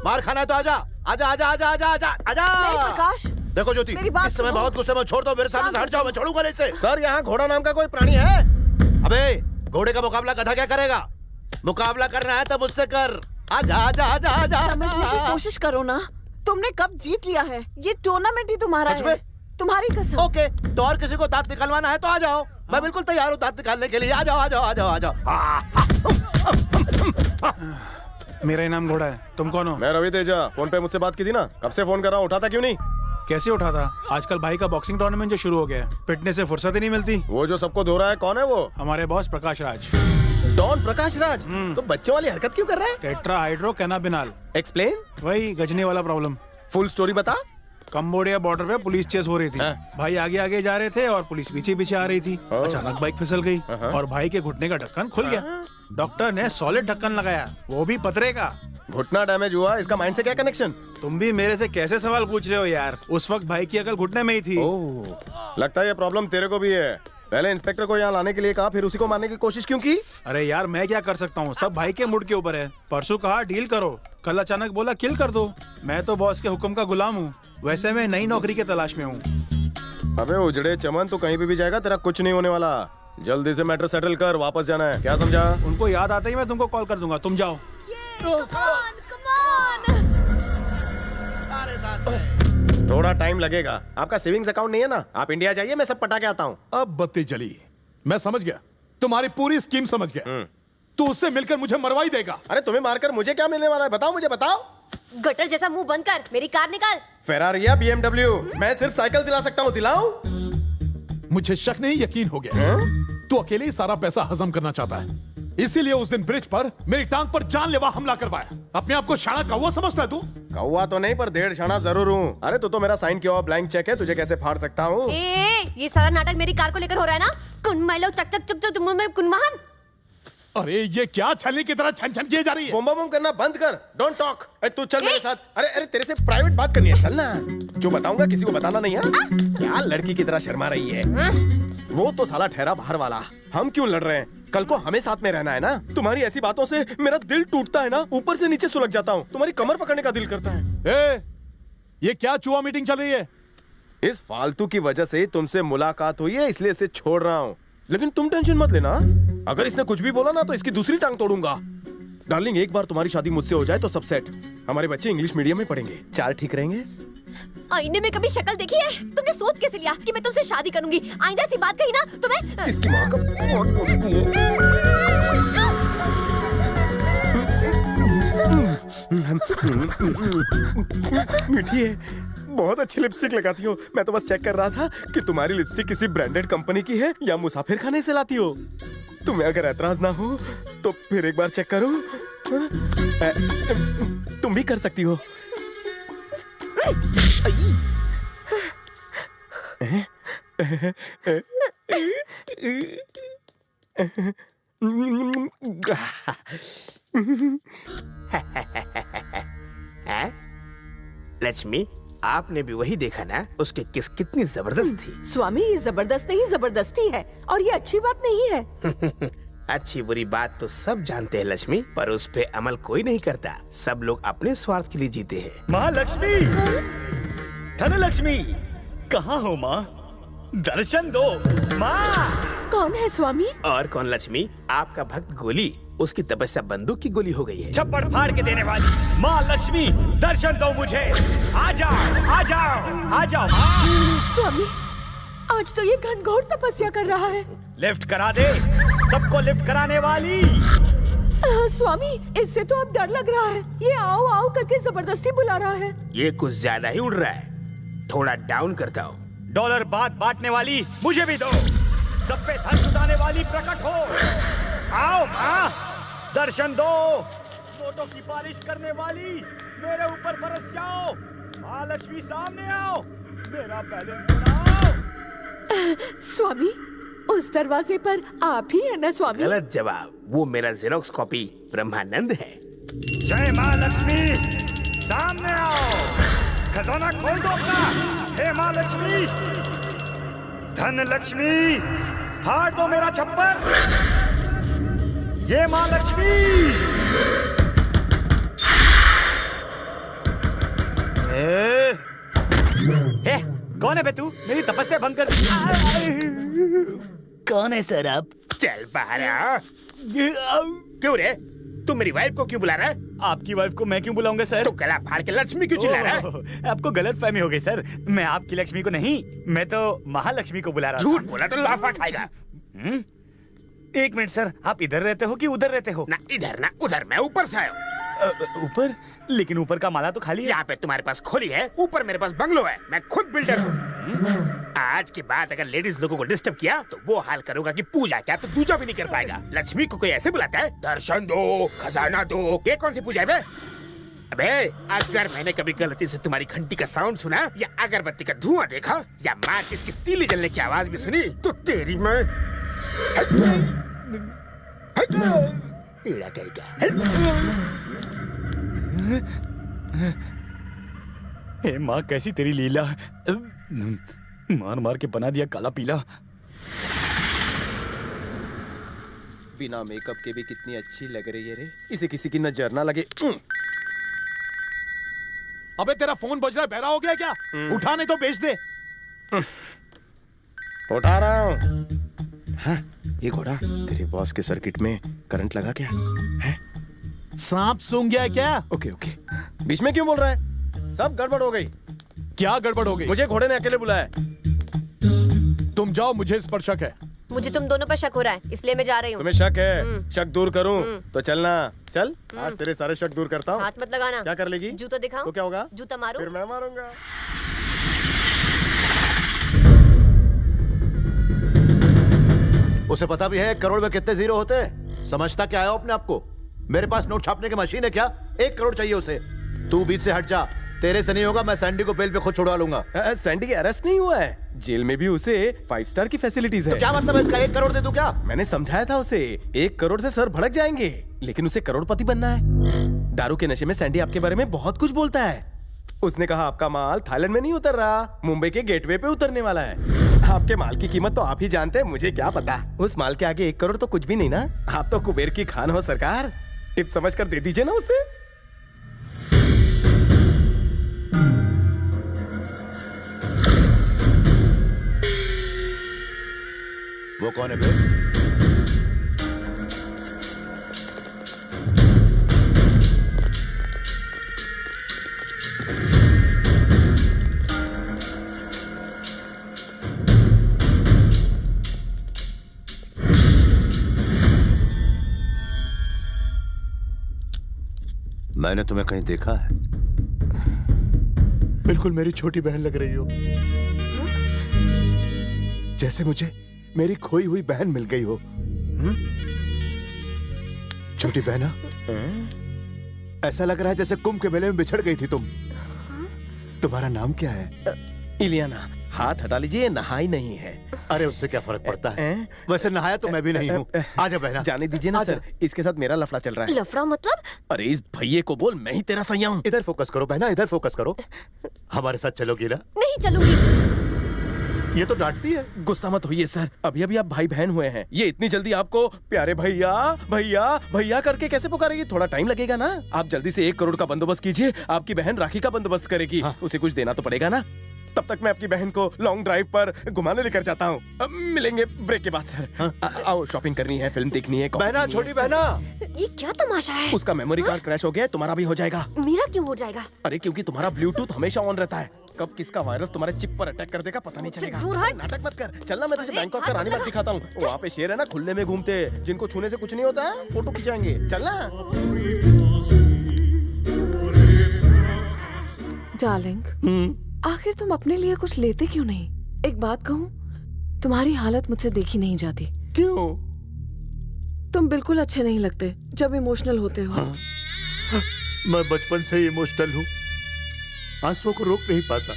मार खाना है तो आजा। नहीं प्रकाश, देखो ज्योति, मेरी बात इस समय सुनो। बहुत गुस्से में, छोड़ दो मेरे सामने से, हट जाओ, मैं छोड़ूंगा नहीं इसे। सर यहाँ घोड़ा नाम का कोई प्राणी है? अबे घोड़े का मुकाबला गधा क्या करेगा? मुकाबला करना है तो मुझसे कर। आजा आजा आजा आजा। समझने की कोशिश करो ना, तुमने कब जीत लिया है? ये टूर्नामेंट ही तुम्हारा सच है, में? तुम्हारी कसम। ओके, तो और किसी को दांत निकलवाना है तो आ जाओ, मैं बिल्कुल तैयार हूँ दांत निकालने के लिए। आ जाओ आ जाओ आ जाओ आ जाओ। मेरा इनाम घोड़ा है। तुम कौन हो? मैं रवि तेजा। फोन पे मुझसे बात की थी ना, कब से फोन कर रहा हूँ, उठाता क्यों नहीं? कैसे उठा था? आजकल भाई का बॉक्सिंग टूर्नामेंट जो शुरू हो गया है, पिटने से फुर्सत ही नहीं मिलती। वो जो सबको धो रहा है, कौन है वो? हमारे बॉस प्रकाश राज। डॉन प्रकाश राज? तो बच्चों वाली हरकत क्यों कर रहा है? Tetrahydrocannabinol. एक्सप्लेन। वही गजनी वाला प्रॉब्लम। फुल स्टोरी बता। कंबोडिया बॉर्डर पे पुलिस चेस हो रही थी। भाई आगे आगे जा रहे थे और पुलिस पीछे पीछे आ रही थी। अचानक बाइक फिसल गई और भाई के घुटने का ढक्कन खुल गया। डॉक्टर ने सॉलिड ढक्कन लगाया, वो भी पतरे का। घुटना डैमेज हुआ, इसका माइंड से क्या कनेक्शन? तुम भी मेरे से कैसे सवाल पूछ रहे हो यार? उस वक्त भाई की अकल घुटने में ही थी। लगता है ये प्रॉब्लम तेरे को भी है। पहले इंस्पेक्टर को यहाँ लाने के लिए कहा, फिर उसी को मारने की कोशिश क्यों की? अरे यार मैं क्या कर सकता हूँ, सब भाई के मूड के ऊपर है। परसों कहा डील करो, कल अचानक बोला किल कर दो। मैं तो बॉस के हुक्म का गुलाम हूँ। वैसे मैं नई नौकरी की तलाश में हूँ। अबे उजड़े चमन, तो कहीं भी जाएगा, तेरा कुछ नहीं होने वाला। जल्दी से मैटर सेटल कर, वापस जाना है, क्या समझा? उनको याद आते ही मैं तुमको कॉल कर दूंगा, तुम जाओ। थोड़ा टाइम लगेगा, आपका सेविंग्स अकाउंट नहीं है ना? आप इंडिया जाइए, मैं सब पटा के आता हूँ। अब बत्ती जली। मैं समझ गया, तुम्हारी पूरी स्कीम समझ गया। तू उससे मिलकर मुझे मरवाई देगा। अरे तुम्हें मारकर मुझे क्या मिलने वाला है, बताओ मुझे, बताओ। गटर जैसा मुंह बंद कर, मेरी कार निकाल। फेरारी या BMW, मैं सिर्फ साइकिल दिला सकता हूँ, दिलाऊं? मुझे शक नहीं, यकीन हो गया। तू अकेले ही सारा पैसा हजम करना चाहता है, इसीलिए उस दिन ब्रिज पर मेरी टांग पर जानलेवा हमला करवाया। अपने आप को शाना कौवा समझता है तू? कौवा तो नहीं, पर 1.5 शाना जरूर हूँ। अरे तू तो मेरा साइन किया हुआ ब्लैंक चेक है, तुझे कैसे फाड़ सकता हूँ? ये सारा नाटक मेरी कार को लेकर हो रहा है ना? कुनमैलो चक चक चक चक मुंह में कुनवाहन। अरे ये क्या छलनी की तरह छन छन किए जा रही है? बम बम करना बंद कर, डोंट टॉक। तू चल मेरे साथ। अरे अरे तेरे से प्राइवेट बात करनी है, चल ना। जो बताऊंगा किसी को बताना नहीं है। क्या लड़की की तरह शर्मा रही है? वो तो साला ठहरा बाहर वाला, हम क्यों लड़ रहे हैं? कल को हमें साथ में रहना है ना। तुम्हारी ऐसी बातों से मेरा दिल टूटता है ना, ऊपर से नीचे सुलग जाता हूँ। तुम्हारी कमर पकड़ने का दिल करता है। ये क्या चुआ मीटिंग चल रही है? इस फालतू की वजह से तुमसे मुलाकात हुई है, इसलिए इसे छोड़ रहा हूँ। लेकिन तुम टेंशन मत लेना, अगर इसने कुछ भी बोला ना तो इसकी दूसरी टांग तोड़ूंगा। डार्लिंग, एक बार तुम्हारी शादी मुझसे हो जाए तो सब सेट। हमारे बच्चे इंग्लिश मीडियम में पढ़ेंगे, 4 ठीक रहेंगे। आईने में कभी शक्ल देखी है? तुमने सोच कैसे लिया कि मैं तुमसे शादी करूंगी? आइंदा ऐसी बात कही ना तुम्हें। इसकी माँ का बहुत बोलती है। मीठी है, बहुत अच्छी लिपस्टिक लगाती हो। मैं तो बस चेक कर रहा था कि तुम्हारी लिपस्टिक किसी ब्रांडेड कंपनी की है या मुसाफिर खाने से लाती हो। तुम्हें अगर ऐतराज ना हो तो फिर एक बार चेक करो। तुम भी कर सकती हो। लक्ष्मी, आपने भी वही देखा ना, उसकी किस कितनी जबरदस्त थी। स्वामी, ये जबरदस्त नहीं, जबरदस्ती है और ये अच्छी बात नहीं है। अच्छी बुरी बात तो सब जानते हैं लक्ष्मी, पर उस पे अमल कोई नहीं करता। सब लोग अपने स्वार्थ के लिए जीते हैं। माँ लक्ष्मी, धनलक्ष्मी, कहाँ हो माँ? दर्शन दो माँ। कौन है स्वामी? और कौन लक्ष्मी, आपका भक्त गोली। उसकी तपस्या बंदूक की गोली हो गई है। छप्पड़ फाड़ के देने वाली माँ लक्ष्मी, दर्शन दो मुझे। आ जाओ आ जाओ आ जाओ माँ। स्वामी, आज तो ये घनघोर तपस्या कर रहा है। लिफ्ट करा दे, सबको लिफ्ट कराने वाली। स्वामी, इससे तो अब डर लग रहा है। ये आओ आओ करके जबरदस्ती बुला रहा है। ये कुछ ज्यादा ही उड़ रहा है, थोड़ा डाउन करता हूँ। डॉलर बात बांटने वाली मुझे भी दो। सब पे धन जुटाने वाली प्रकट हो। आओ माँ, दर्शन दो। नोटों की बारिश करने वाली मेरे ऊपर बरस जाओ। माँ लक्ष्मी सामने आओ, मेरा बैलेंस बनाओ। स्वामी, उस दरवाजे पर आप ही है ना स्वामी? गलत जवाब, वो मेरा जेरोक्स कॉपी ब्रह्मानंद है। जय माँ लक्ष्मी, सामने आओ। खजाना खोल दो अपना। हे माँ लक्ष्मी, धन लक्ष्मी, फाड़ दो मेरा छप्पर। ये माँ लक्ष्मी। कौन है बे तू? मेरी तपस्या भंग कर। कौन है सर आप? चल बाहर आ। क्यों रे? तू मेरी वाइफ को क्यों बुला रहा है? आपकी वाइफ को मैं क्यों बुलाऊंगा सर? तो गला फाड़ के लक्ष्मी क्यों चिल्ला रहा है? आपको गलत फहमी हो गई सर। मैं आपकी लक्ष्मी को नहीं, मैं तो महालक्ष्मी को बुला रहा था। झूठ बोला तो लाफा खाएगा। एक मिनट सर, आप इधर रहते हो कि उधर रहते हो? ना इधर ना उधर, मैं ऊपर से आया हूँ। ऊपर? लेकिन ऊपर का माला तो खाली है। यहाँ पे तुम्हारे पास खोली है, ऊपर मेरे पास बंगलो है। मैं खुद बिल्डर हूँ। आज के बाद अगर लेडीज लोगों को डिस्टर्ब किया तो वो हाल करूंगा कि पूजा क्या तो दूजा भी नहीं कर पाएगा। लक्ष्मी को कोई ऐसे बुलाता है, दर्शन दो, खजाना दो। ये कौन सी पूजा है बे? अबे अगर मैंने कभी गलती से तुम्हारी घंटी का साउंड सुना या अगरबत्ती का धुआं देखा या माचिस की तीली जलने की आवाज भी सुनी तो तेरी मैं ईड़ा हे माँ, कैसी तेरी लीला। मार मार के बना दिया काला पीला। बिना मेकअप के भी कितनी अच्छी लग रही है रे। इसे किसी की नजर ना लगे। अबे तेरा फोन बज रहा है, बहरा हो गया क्या? उठाने तो बेच दे। उठा रहा हूँ। हाँ, ये घोड़ा तेरे बॉस के सर्किट में करंट लगा क्या है? सांप सूंघ गया है क्या? ओके ओके, बीच में क्यों बोल रहा है? सब गड़बड़ हो गई। क्या गड़बड़ हो गई? मुझे घोड़े ने अकेले बुलाया। तुम जाओ, मुझे इस पर शक है। मुझे तुम दोनों पर शक हो रहा है, इसलिए मैं जा रही हूँ। तुम्हें शक है? शक दूर करूं तो चलना। चल, आज तेरे सारे शक दूर करता हूँ। हाथ मत लगाना। क्या कर लेगी? जूता दिखाओ। तो क्या होगा? जूता मारो। फिर मैं मारूंगा। उसे पता भी है 1 करोड़ में कितने जीरो होते हैं? समझता क्या है अपने आप को? मेरे पास नोट छापने की मशीन है क्या? 1 करोड़ चाहिए उसे। तू बीच से हट जा, तेरे से नहीं होगा। मैं सैंडी को बेल पे खुद छुड़वा लूंगा। सैंडी अरेस्ट नहीं हुआ है, जेल में भी उसे 5 स्टार की फैसिलिटीज है। तो क्या मतलब है इसका? 1 करोड़ दे दूं क्या? मैंने समझाया था उसे, 1 करोड़ से सर भड़क जाएंगे, लेकिन उसे करोड़पति बनना है। दारू के नशे में सैंडी आपके बारे में बहुत कुछ बोलता है। उसने कहा आपका माल थाईलैंड में नहीं उतर रहा, मुंबई के गेटवे पे उतरने वाला है। आपके माल की कीमत तो आप ही जानते हैं, मुझे क्या पता। उस माल के आगे 1 करोड़ तो कुछ भी नहीं ना। आप तो कुबेर की खान हो सरकार, टिप समझ कर दे दीजिए ना उसे। वो कौन है बे? मैंने तुम्हें कहीं देखा है। बिल्कुल मेरी छोटी बहन लग रही हो, जैसे मुझे मेरी खोई हुई बहन मिल गई हो। छोटी बहना, ऐसा लग रहा है जैसे कुंभ के मेले में बिछड़ गई थी तुम। तुम्हारा नाम क्या है? इलियाना। हाथ हटा लीजिए, नहाई नहीं है। अरे उससे क्या फर्क पड़ता है? वैसे नहाया तो मैं भी नहीं हूँ। आजा बहना। जाने दीजिए ना सर, इसके साथ मेरा लफड़ा चल रहा है। लफड़ा मतलब? अरे इस भैये को बोल, मैं ही तेरा सैया हूँ। इधर फोकस करो बहना, इधर फोकस करो। हमारे साथ चलोगी ना? नहीं चलूंगी। ये तो डांटती है। गुस्सा मत होइए सर, अभी अभी आप भाई बहन हुए हैं। ये इतनी जल्दी आपको प्यारे भैया भैया भैया करके कैसे पुकारेगी? थोड़ा टाइम लगेगा ना। आप जल्दी से 1 करोड़ का बंदोबस्त कीजिए, आपकी बहन राखी का बंदोबस्त करेगी। हाँ। उसे कुछ देना तो पड़ेगा ना। तब तक मैं अपनी बहन को लॉन्ग ड्राइव पर घुमाने लेकर जाता हूँ। मिलेंगे ब्रेक के बाद सर। हाँ? आओ, शॉपिंग करनी है, फिल्म देखनी है। बहना, छोटी बहना, ये क्या तमाशा है? उसका मेमोरी कार्ड क्रैश हो गया है, तुम्हारा भी हो जाएगा। मेरा क्यों हो जाएगा? अरे क्योंकि तुम्हारा ब्लूटूथ हमेशा ऑन रहता है। कब किसका वायरस तुम्हारे चिप पर अटैक कर देगा पता नहीं चलेगा। दूर हट। नाटक मत कर, चलना मैं तुझे बैंकॉक का रानी बाग दिखाता हूँ। वहाँ पे शेर है ना, खुले में घूमते, जिनको छूने से कुछ नहीं होता है, फोटो खिंचाएंगे। चलना। डार्लिंग, आखिर तुम अपने लिए कुछ लेते क्यों नहीं? एक बात कहूँ, तुम्हारी हालत मुझसे देखी नहीं जाती। क्यों? तुम बिल्कुल अच्छे नहीं लगते जब इमोशनल होते हो। मैं बचपन से ही इमोशनल हूँ, आंसुओं को रोक नहीं पाता।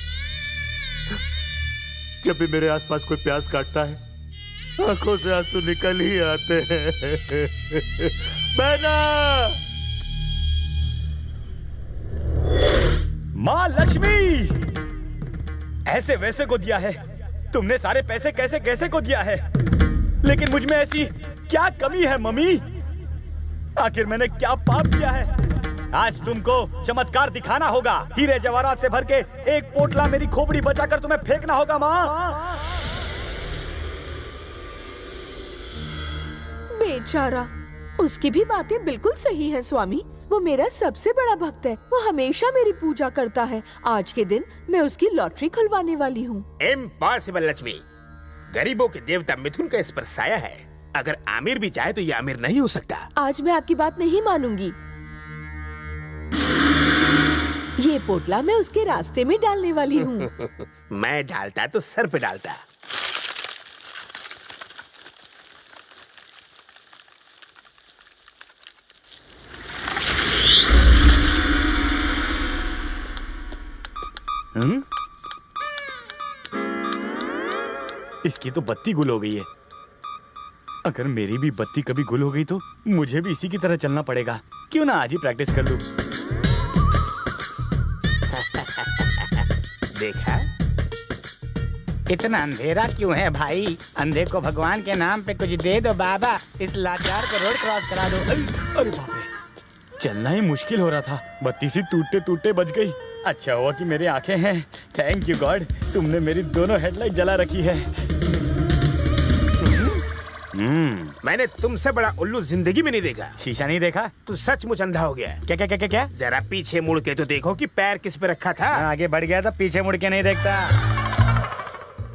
जब भी मेरे आसपास कोई प्यास काटता है, आंखों से आंसू निकल ही आते हैं। बहना! माँ लक्ष्मी, ऐसे वैसे को दिया है तुमने, सारे पैसे कैसे कैसे को दिया है, लेकिन मुझ में ऐसी क्या कमी है मम्मी? आखिर मैंने क्या पाप किया है? आज तुमको चमत्कार दिखाना होगा। हीरे जवाहरात से भर के एक पोटला मेरी खोपड़ी बचाकर तुम्हें फेंकना होगा माँ। बेचारा, उसकी भी बातें बिल्कुल सही हैं स्वामी। वो मेरा सबसे बड़ा भक्त है, वो हमेशा मेरी पूजा करता है। आज के दिन मैं उसकी लॉटरी खुलवाने वाली हूँ। इम्पॉसिबल लक्ष्मी, गरीबों के देवता मिथुन का इस पर साया है। अगर आमिर भी चाहे तो ये आमिर नहीं हो सकता। आज मैं आपकी बात नहीं मानूंगी। ये पोटला मैं उसके रास्ते में डालने वाली हूँ। मैं डालता तो सर पे डालता। इसकी तो बत्ती गुल हो गई है। अगर मेरी भी बत्ती कभी गुल हो गई तो मुझे भी इसी की तरह चलना पड़ेगा। क्यों ना आज ही प्रैक्टिस कर लूं। देखा, इतना अंधेरा क्यों है भाई? अंधे को भगवान के नाम पे कुछ दे दो बाबा। इस लाचार को रोड क्रॉस करा दो। अरे बाप रे, चलना ही मुश्किल हो रहा था। बत्ती सी टूटते टूटते बच गई। अच्छा हुआ कि मेरी आंखें हैं। थैंक यू गॉड, तुमने मेरी दोनों हेडलाइट जला रखी है। मैंने तुमसे बड़ा उल्लू जिंदगी में नहीं देखा। शीशा नहीं देखा? तू सचमुच अंधा हो गया। क्या क्या क्या क्या क्या? जरा पीछे मुड़ के तो देखो कि पैर किस पे रखा था। आगे बढ़ गया था, पीछे मुड़ के नहीं देखता।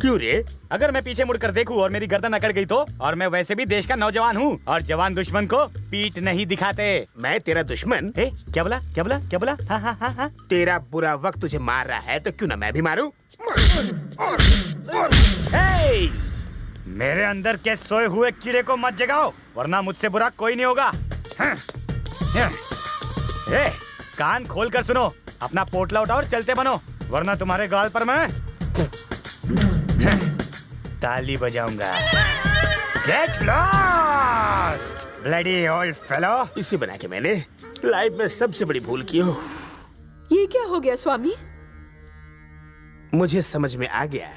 क्यों रे? अगर मैं पीछे मुड़कर देखूं और मेरी गर्दन अकड़ गई तो? और मैं वैसे भी देश का नौजवान हूँ और जवान दुश्मन को पीठ नहीं दिखाते। मैं तेरा दुश्मन? क्या बोला क्या बोला क्या बोला? हाँ हाँ हाँ हाँ। तेरा बुरा वक्त तुझे मार रहा है तो क्यों ना मैं भी मारूं? मेरे अंदर के सोए हुए कीड़े को मत जगाओ, वरना मुझसे बुरा कोई नहीं होगा। कान खोल कर सुनो, अपना पोटला उठाओ और चलते बनो, वरना तुम्हारे गाल पर मैं ताली बजाऊंगा। Get lost, bloody old fellow। इसी बना के मैंने लाइफ में सबसे बड़ी भूल की हो। ये क्या हो गया स्वामी? मुझे समझ में आ गया,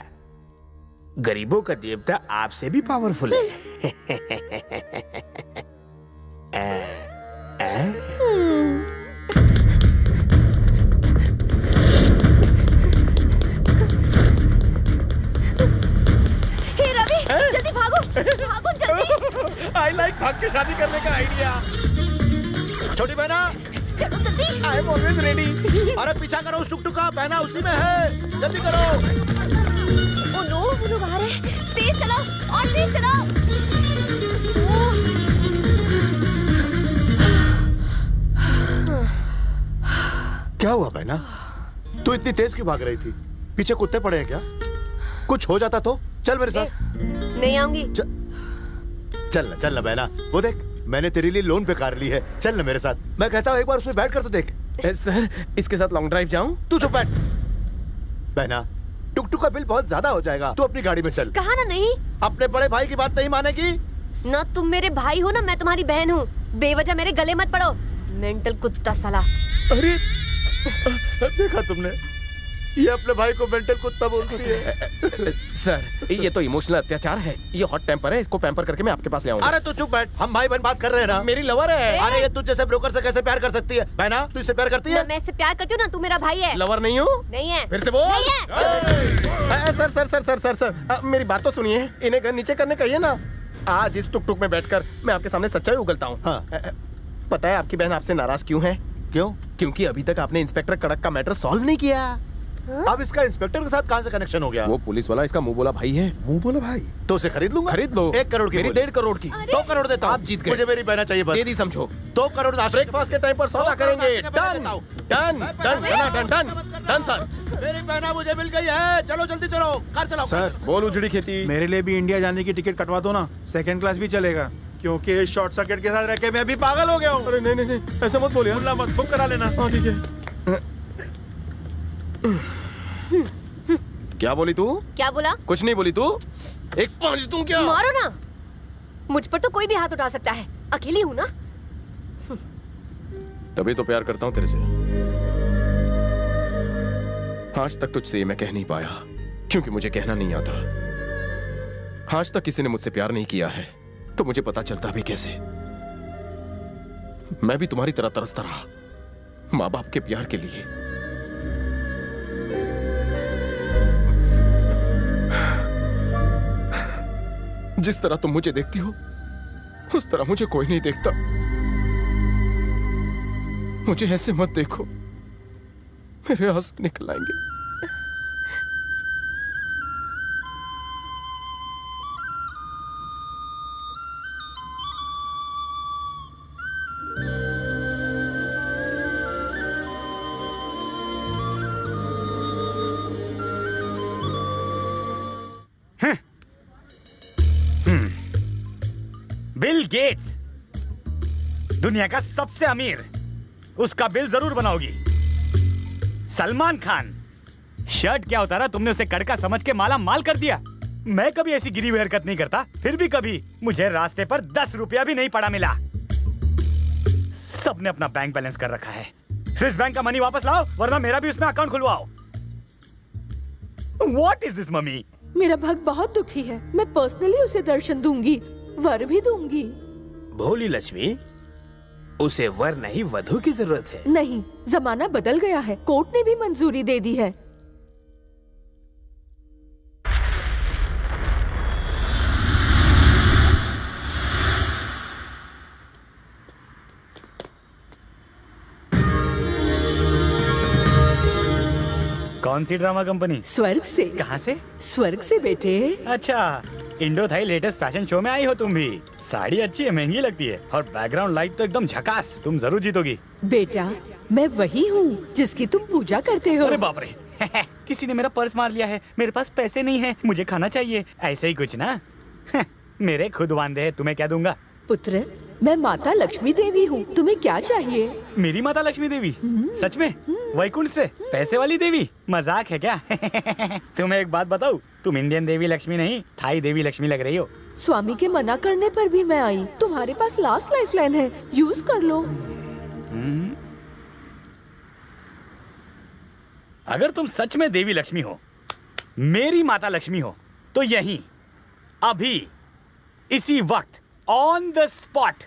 गरीबों का देवता आपसे भी पावरफुल है। हे रवि, जल्दी भागो, भागो जल्दी। आई लाइक भाग के शादी करने का आइडिया। छोटी बहना, चलो जल्दी। I am always ready. अरे पीछा करो उस टुकटुक का, बहना उसी में है, जल्दी करो। ओ नो, वो लोग आ रहे हैं। तेज चलाओ और तेज चलाओ। क्या हुआ बहना? तू इतनी तेज क्यों भाग रही थी? पीछे कुत्ते पड़े हैं क्या? कुछ हो जाता तो? चल मेरे साथ। नहीं आऊंगी। चल ना बहना, वो देख मैंने तेरे लिए लोन पे कार ली है, चल ना मेरे साथ। मैं कहता हूँ एक बार उसमें बैठ कर तो देख। सर, इसके साथ लॉन्ग ड्राइव जाऊं? तू चुप बैठ। बहना, टुकटुक का बिल बहुत ज्यादा हो जाएगा, तू अपनी गाड़ी में चल। कहा ना नहीं। अपने बड़े भाई की बात नहीं मानेगी? ना तुम मेरे भाई हो ना मैं तुम्हारी बहन हूँ। बेवजह मेरे गले मत पड़ो, मेंटल कुत्ता साला। अरे देखा तुमने, ये अपने भाई को मेंटल कुत्ता बोलती है। सर, ये तो इमोशनल अत्याचार है। ये हॉट टेम्पर है, इसको पैम्पर करके मैं आपके पास ले आऊंगा। अरे तू चुप बैठ, हम भाई बहन बात कर रहे हैं ना। मेरी लवर है। अरे ये तुझ जैसे ब्रोकर से कैसे प्यार कर सकती है? बहना, तू इससे प्यार करती है? ना मैं इससे प्यार करती हूँ ना तू मेरा भाई है। लवर नहीं हूँ? नहीं है। फिर से बोल। नहीं है। Sir sir sir sir sir sir मेरी बात तो सुनिए। इन्हें घर नीचे करने कहिए ना। आज इस टुक टुक में बैठकर मैं आपके सामने सच्चाई उगलता हूँ। हाँ। पता है आपकी बहन आपसे नाराज क्यों है? क्यों? क्योंकि अभी तक आपने इंस्पेक्टर कड़क का मैटर सॉल्व नहीं किया। अब इसका इंस्पेक्टर के साथ कहाँ से कनेक्शन हो गया? वो पुलिस वाला इसका मुंह बोला भाई है। मुंह बोला भाई? तो उसे खरीद लूंगा। खरीद लो। 1 करोड़ की मेरी बोली। 1.5 करोड़ की। 2 करोड़ देता हूँ। आप जीत गए। मुझे मेरी बहना चाहिए बस। दे दी समझो। 2 करोड़ ब्रेकफास्ट के टाइम पर सौदा करेंगे। Done done done done done done sir. मेरी बहना मुझे मिल गई है, चलो जल्दी चलो, कार चलाओ। सर बोल उजड़ी खेती। मेरे लिए भी इंडिया जाने की टिकट कटवा दो ना, 2nd क्लास भी चलेगा, क्योंकि शॉर्ट सर्किट के साथ रह के मैं अभी पागल हो गया हूँ। अरे नहीं नहीं नहीं, ऐसा मत बोलिए। बोलना मत, बुक करा लेना। हाँ ठीक है। क्या बोली तू? क्या बोला? कुछ नहीं बोली तू। एक पांच दूं क्या? मारो ना, मुझ पर तो कोई भी हाथ उठा सकता है, अकेली हूँ ना। तभी तो प्यार करता हूँ तेरे से। आज तक तुझसे ये मैं कह नहीं पाया क्योंकि मुझे कहना नहीं आता। आज तक किसी ने मुझसे प्यार नहीं किया है तो मुझे पता चलता भी कैसे। मैं भी तुम्हारी तरह तरसता रहा, माँ बाप के प्यार के लिए। जिस तरह तुम मुझे देखती हो उस तरह मुझे कोई नहीं देखता। मुझे ऐसे मत देखो, मेरे आंसू निकल आएंगे। बिल गेट्स, दुनिया का सबसे अमीर, उसका बिल जरूर बनाओगी। सलमान खान, शर्ट क्या उतारा तुमने उसे कड़का समझ के माला माल कर दिया। मैं कभी ऐसी गिरी हुई हरकत नहीं करता, फिर भी कभी मुझे रास्ते पर 10 रुपया भी नहीं पड़ा मिला। सबने अपना बैंक बैलेंस कर रखा है। स्विस बैंक का मनी वापस लाओ, वरना मेरा भी उसमें अकाउंट खुलवाओ। What is this, mummy? मेरा भक्त बहुत दुखी है। मैं पर्सनली उसे दर्शन दूंगी, वर भी दूंगी। भोली लक्ष्मी, उसे वर नहीं वधू की जरूरत है। नहीं, जमाना बदल गया है। कोर्ट ने भी मंजूरी दे दी है। कौन सी ड्रामा कंपनी? स्वर्ग से। कहाँ से? स्वर्ग से बेटे। अच्छा, Indo Thai latest fashion show में आई हो तुम भी। साड़ी अच्छी है, महंगी लगती है, और बैकग्राउंड लाइट तो एकदम झकास। तुम जरूर जीतोगी। बेटा, मैं वही हूँ जिसकी तुम पूजा करते हो। अरे बाप रे, किसी ने मेरा पर्स मार लिया है। मेरे पास पैसे नहीं है, मुझे खाना चाहिए। ऐसे ही कुछ ना। मेरे खुद वांदे हैं, तुम्हें क्या दूंगा? पुत्र, मैं माता लक्ष्मी देवी हूँ। तुम्हें क्या चाहिए? मेरी माता लक्ष्मी देवी? सच में? वैकुंठ से? पैसे वाली देवी? मजाक है क्या? तुम्हें एक बात बताऊं, तुम इंडियन देवी लक्ष्मी नहीं, थाई देवी लक्ष्मी लग रही हो। स्वामी के मना करने पर भी मैं आई। तुम्हारे पास लास्ट लाइफलाइन है, यूज कर लो। अगर तुम सच में देवी लक्ष्मी हो, मेरी माता लक्ष्मी हो, तो यहीं अभी इसी वक्त ऑन द स्पॉट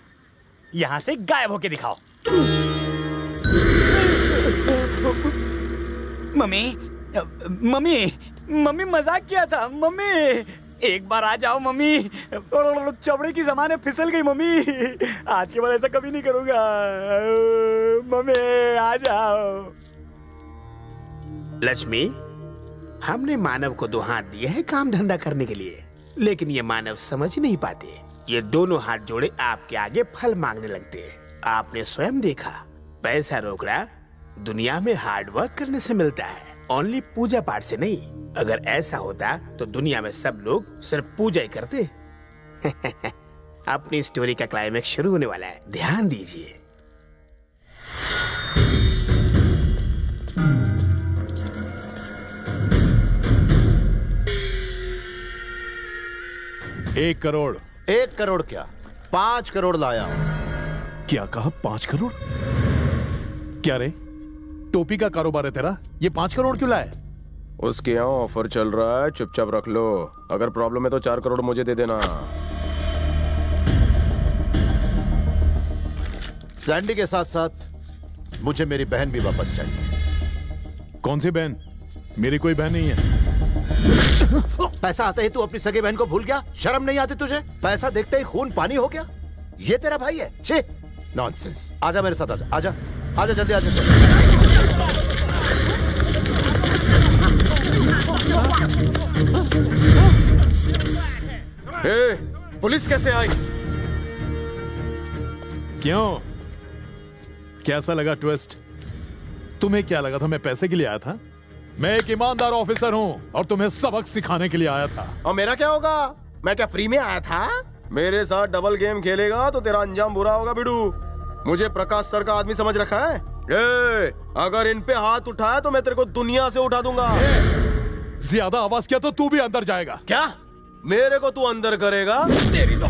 यहां से गायब होके दिखाओ। मम्मी, मम्मी, मम्मी मजाक किया था। मम्मी एक बार आ जाओ मम्मी। चबड़े की ज़माने फिसल गई मम्मी। आज के बाद ऐसा कभी नहीं करूंगा। मम्मी आ जाओ। लक्ष्मी, हमने मानव को 2 हाथ दिए हैं काम धंधा करने के लिए, लेकिन ये मानव समझ नहीं पाते। ये दोनों हाथ जोड़े आपके आगे फल मांगने लगते हैं। आपने स्वयं देखा, पैसा रोकड़ा दुनिया में हार्ड वर्क करने से मिलता है, ओनली पूजा पाठ से नहीं। अगर ऐसा होता तो दुनिया में सब लोग सिर्फ पूजा ही करते। अपनी स्टोरी का क्लाइमेक्स शुरू होने वाला है, ध्यान दीजिए। एक करोड़। 1 करोड़ क्या, 5 करोड़ लाया हूं। क्या कहा? 5 करोड़? क्या रे, टोपी का कारोबार है तेरा? ये 5 करोड़ क्यों लाए? उसके यहाँ ऑफर चल रहा है, चुपचाप रख लो। अगर प्रॉब्लम है तो 4 करोड़ मुझे दे देना। सैंडी के साथ साथ मुझे मेरी बहन भी वापस चाहिए। कौन सी बहन? मेरी कोई बहन नहीं है। पैसा आते ही तू अपनी सगे बहन को भूल गया? शर्म नहीं आती तुझे? पैसा देखते ही खून पानी हो गया। ये तेरा भाई है? छे, नॉनसेंस। आजा मेरे साथ, आजा आजा आजा, जल्दी आजा। पुलिस कैसे आई? क्यों, कैसा लगा ट्विस्ट? तुम्हें क्या लगा था मैं पैसे के लिए आया था? मैं एक ईमानदार ऑफिसर हूँ और तुम्हें सबक सिखाने के लिए आया था। और मेरा क्या होगा? मैं क्या फ्री में आया था? मेरे साथ डबल गेम खेलेगा तो तेरा अंजाम बुरा होगा बिडू। मुझे प्रकाश सर का आदमी समझ रखा है? अगर इन पे हाथ उठाया तो मैं तेरे को दुनिया से उठा दूंगा। ज्यादा आवाज किया तो तू भी अंदर जाएगा। क्या मेरे को तू अंदर करेगा? तेरी तो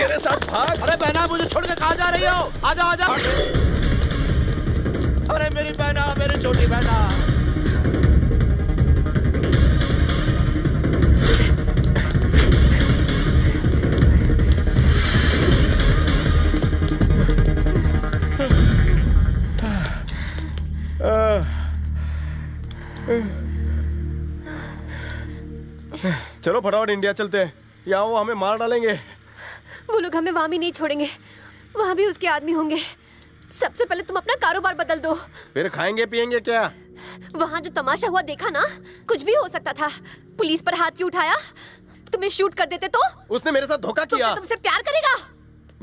मेरे साथ भाग। अरे बहना, मुझे छोड़ के कहाँ जा रही हो? आजा आजा। अरे मेरी बहना, मेरी छोटी बहना। चलो फटाफट इंडिया चलते हैं, या वो हमें मार डालेंगे। वो लोग हमें वहाँ भी नहीं छोड़ेंगे, वहाँ भी उसके आदमी होंगे। सबसे पहले तुम अपना कारोबार बदल दो। फिर खाएंगे पिएंगे क्या? वहाँ जो तमाशा हुआ देखा ना, कुछ भी हो सकता था। पुलिस पर हाथ क्यों उठाया? तुम्हें शूट कर देते तो? उसने मेरे साथ धोखा किया। तुमसे प्यार करेगा?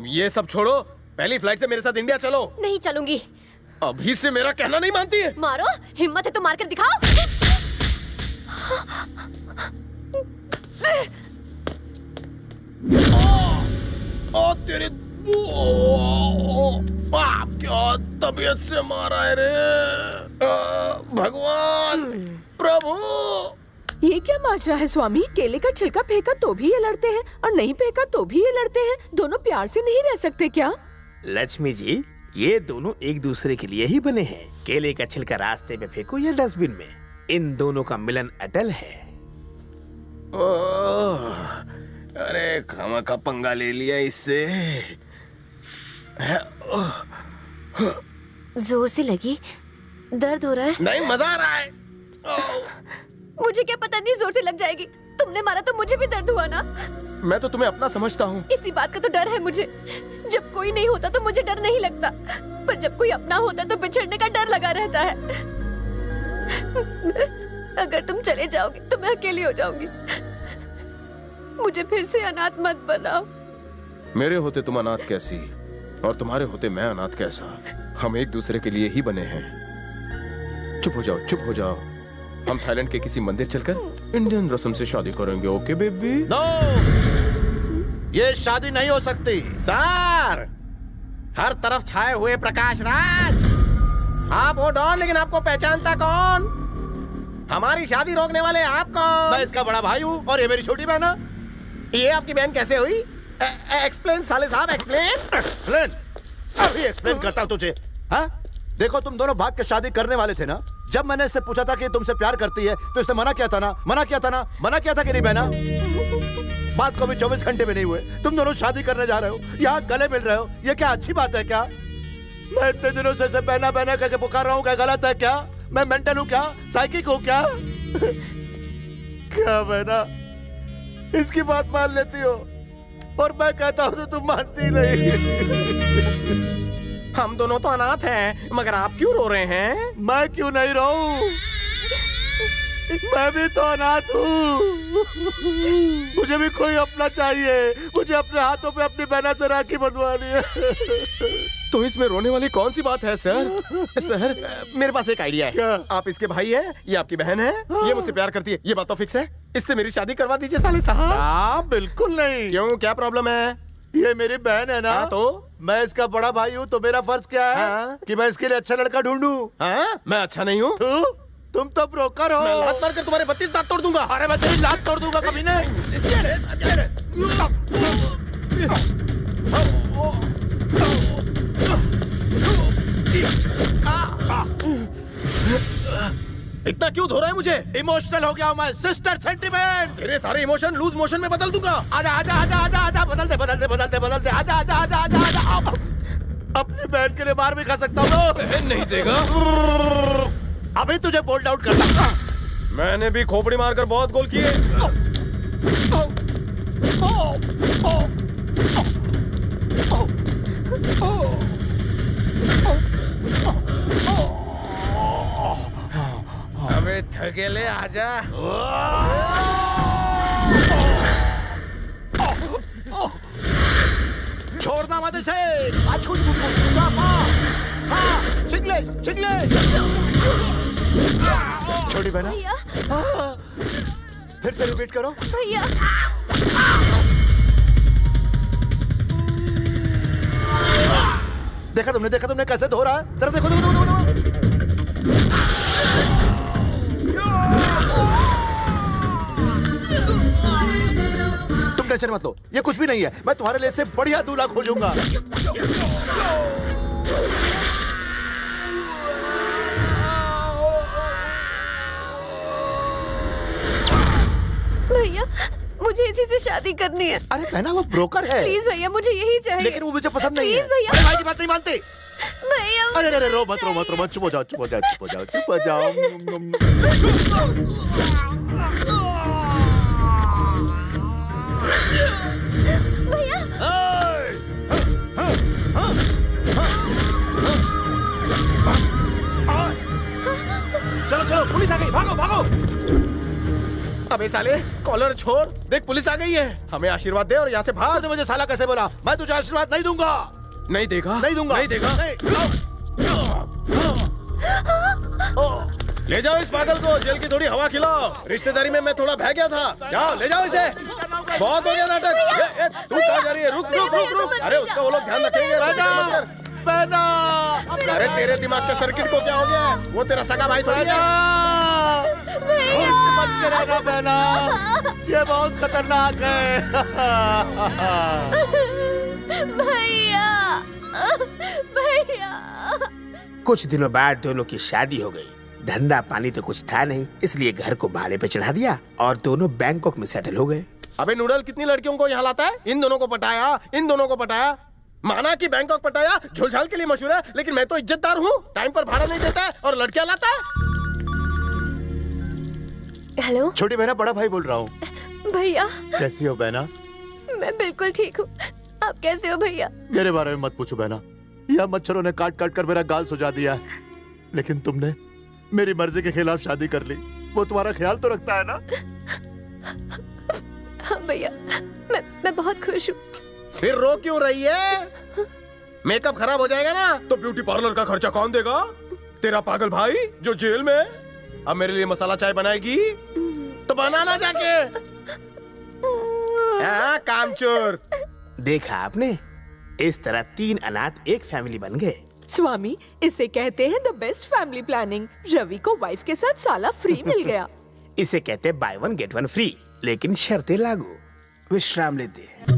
ये सब छोड़ो, पहली फ्लाइट से मेरे साथ इंडिया चलो। नहीं चलूंगी। अभी से मेरा कहना नहीं मानती है। मारो, हिम्मत है तो मार कर दिखाओ। ओ तेरे बाप, क्या तबीयत से मारा है रे। भगवान, प्रभु। ये क्या माजरा है स्वामी? केले का छिलका फेंका तो भी ये लड़ते हैं और नहीं फेंका तो भी ये लड़ते हैं। दोनों प्यार से नहीं रह सकते क्या? लक्ष्मी जी, ये दोनों एक दूसरे के लिए ही बने हैं। केले का छिलका रास्ते में फेंको या डस्टबिन में, इन दोनों का मिलन अटल है। अरे खामा का पंगा ले लिया इससे। जोर से लगी, दर्द हो रहा है? नहीं, मजा आ रहा है। मुझे क्या पता, नहीं जोर से लग जाएगी। तुमने मारा तो मुझे भी दर्द हुआ ना। मैं तो तुम्हें अपना समझता हूँ। इसी बात का तो डर है मुझे। जब कोई नहीं होता तो मुझे डर नहीं लगता, पर जब कोई अपना होता तो बिछड़ने का डर लगा रहता है। अगर तुम चले जाओगे तो मैं अकेली हो जाऊंगी। मुझे फिर से अनाथ मत बनाओ। मेरे होते तुम अनाथ कैसी, और तुम्हारे होते मैं अनाथ कैसा। हम एक दूसरे के लिए ही बने हैं। चुप हो जाओ, चुप हो जाओ। हम थाईलैंड के किसी मंदिर चलकर इंडियन रस्म से शादी करेंगे। Okay baby? नो, ये शादी नहीं हो सकती। सर, हर तरफ छाए हुए प्रकाश राज। आप हो डॉन, लेकिन आपको पहचानता कौन? हमारी शादी रोकने वाले आप कौन? मैं इसका बड़ा भाई हूँ और ये मेरी छोटी बहन है। ये आपकी बहन कैसे हुई? एक्सप्लेन साले साहब, एक्सप्लेन। एक्सप्लेन? अभी एक्सप्लेन करता हूँ तुझे। हाँ, देखो तुम दोनों भाग के शादी करने वाले थे ना। जब मैंने इससे पूछा था कि तुमसे प्यार करती है तो इसने मना किया था ना, मना किया था ना, मना किया था कि नहीं बहना? बात को भी 24 घंटे में नहीं हुए, तुम दोनों शादी करने जा रहे हो, यहाँ गले मिल रहे हो। ये क्या अच्छी बात है क्या? मैं इतने दिनों से इसे बहना बहना करके पुकार रहा हूँ, क्या गलत है क्या? मैं मेंटल हूँ क्या? साइकिक हूँ क्या? क्या बहना, इसकी बात मान लेती हो और मैं कहता हूँ तो तुम मानती नहीं। हम दोनों तो अनाथ हैं, मगर आप क्यों रो रहे हैं? मैं क्यों नहीं रोऊं? मैं भी तो अनाथ हूँ। मुझे भी कोई अपना चाहिए। मुझे अपने हाथों पे अपनी बहना से राखी बंधवानी है। तो इसमें रोने वाली कौन सी बात है सर? सर, मेरे पास एक आइडिया है। क्या? आप इसके भाई हैं, ये आपकी बहन है, ये मुझसे प्यार करती है, ये बात तो फिक्स है। इससे मेरी शादी करवा दीजिए साले साहब। हाँ, बिल्कुल नहीं। क्यों, क्या प्रॉब्लम है? ये मेरी बहन है ना। हाँ, तो मैं इसका बड़ा भाई हूँ, तो मेरा फर्ज क्या है? हाँ? कि मैं इसके लिए अच्छा लड़का ढूंढूं। हाँ? मैं अच्छा नहीं हूँ? तुम तो ब्रोकर हो। मैं लात मार कर तुम्हारे 32 दांत तोड़ दूंगा। अरे मैं तेरी लात तोड़ दूंगा कभी नहीं। इतना क्यों धो रहा है मुझे? इमोशनल हो गया हूँ मैं। Sister sentiment. तेरे सारे इमोशन लूज मोशन में बदल दूंगा। आजा आजा आजा आजा आजा, बदल दे बदल दे बदल दे बदल दे। आजा आजा आजा आजा आजा। अपनी बहन के लिए मार भी खा सकता हूँ। बहन नहीं देगा। अभी तुझे बोल्ड आउट करना। मैंने भी खोपड़ी मारकर बहुत गोल किए। अबे थकेले आजा। छोड़ना मत इसे। आज कुछ चापा। हाँ, चिंगले चिंगले। छोटी बहना। भैया, फिर से रिपीट करो। भैया। देखा तुमने कैसे धो रहा है? जरा देखो देखो देखो तुम तुम टेंशन मत लो, ये कुछ भी नहीं है। मैं तुम्हारे लिए से बढ़िया दूल्हा खोजूंगा। भैया मुझे इसी से शादी करनी है। अरे कहना वो ब्रोकर है। प्लीज भैया मुझे यही चाहिए। लेकिन वो मुझे पसंद नहीं है। प्लीज भैया। अरे भाई की बात नहीं मानते। भैया अरे अरे रो मत रो मत रो मत, चुप हो जाओ चुप हो जाओ चुप हो जाओ चुप हो जाओ। भैया चलो चलो, पुलिस आ गई, भागो भागो। अबे साले, कॉलर छोड़, देख पुलिस आ गई है। हमें आशीर्वाद दे और यहाँ से भाग। तूने मुझे साला कैसे बोला? मैं तुझे आशीर्वाद नहीं दूंगा। नहीं देगा, नहीं दूंगा, नहीं देगा। ले जाओ इस पागल को, जेल की थोड़ी हवा खिलाओ। रिश्तेदारी में मैं थोड़ा बह गया था। जाओ ले जाओ इसे। बहुत हो गया नाटक। तू कहाँ जा रही है? रुक रुक रुक रुक। अरे उसका वो लोग ध्यान रखेंगे। बेना, अरे तेरे दिमाग के सर्किट को क्या हो गया? वो तेरा सगा भाई थोड़ी है। मत करना बेना, ये बहुत खतरनाक है। भैया भैया। कुछ दिनों बाद दोनों की शादी हो गई। धंधा पानी तो कुछ था नहीं, इसलिए घर को भाड़े पे चढ़ा दिया और दोनों बैंकॉक में सेटल हो गए। अबे नूडल, कितनी लड़कियों को यहाँ लाता है? इन दोनों को पटाया, इन दोनों को पटाया। माना कि बैंकॉक पटाया झोलझाल के लिए मशहूर है, लेकिन मैं तो इज्जतदार हूँ। टाइम पर भाड़ा नहीं देता है और लड़कियाँ लाता है। हेलो छोटी बहना, बड़ा भाई बोल रहा हूँ। भैया। कैसी हो बहना? मैं बिल्कुल ठीक हूँ, आप कैसे हो भैया? मेरे बारे में मत पूछो बहना, यह मच्छरों ने काट काट कर मेरा गाल सुजा दिया है। लेकिन तुमने मेरी मर्जी के खिलाफ शादी कर ली, वो तुम्हारा ख्याल तो रखता है ना? हाँ भैया, मैं बहुत खुश हूँ। फिर रो क्यों रही है? मेकअप खराब हो जाएगा ना तो ब्यूटी पार्लर का खर्चा कौन देगा? तेरा पागल भाई जो जेल में। अब मेरे लिए मसाला चाय बनाएगी तो बनाना जाके। हाँ, कामचोर। देखा आपने, इस तरह 3 अनाथ एक फैमिली बन गए। स्वामी, इसे कहते हैं the best family planning. Ravi को वाइफ के साथ साला फ्री मिल गया। इसे कहते हैं बाय 1 गेट 1 फ्री, लेकिन शर्तें लागू। विश्राम लेते हैं।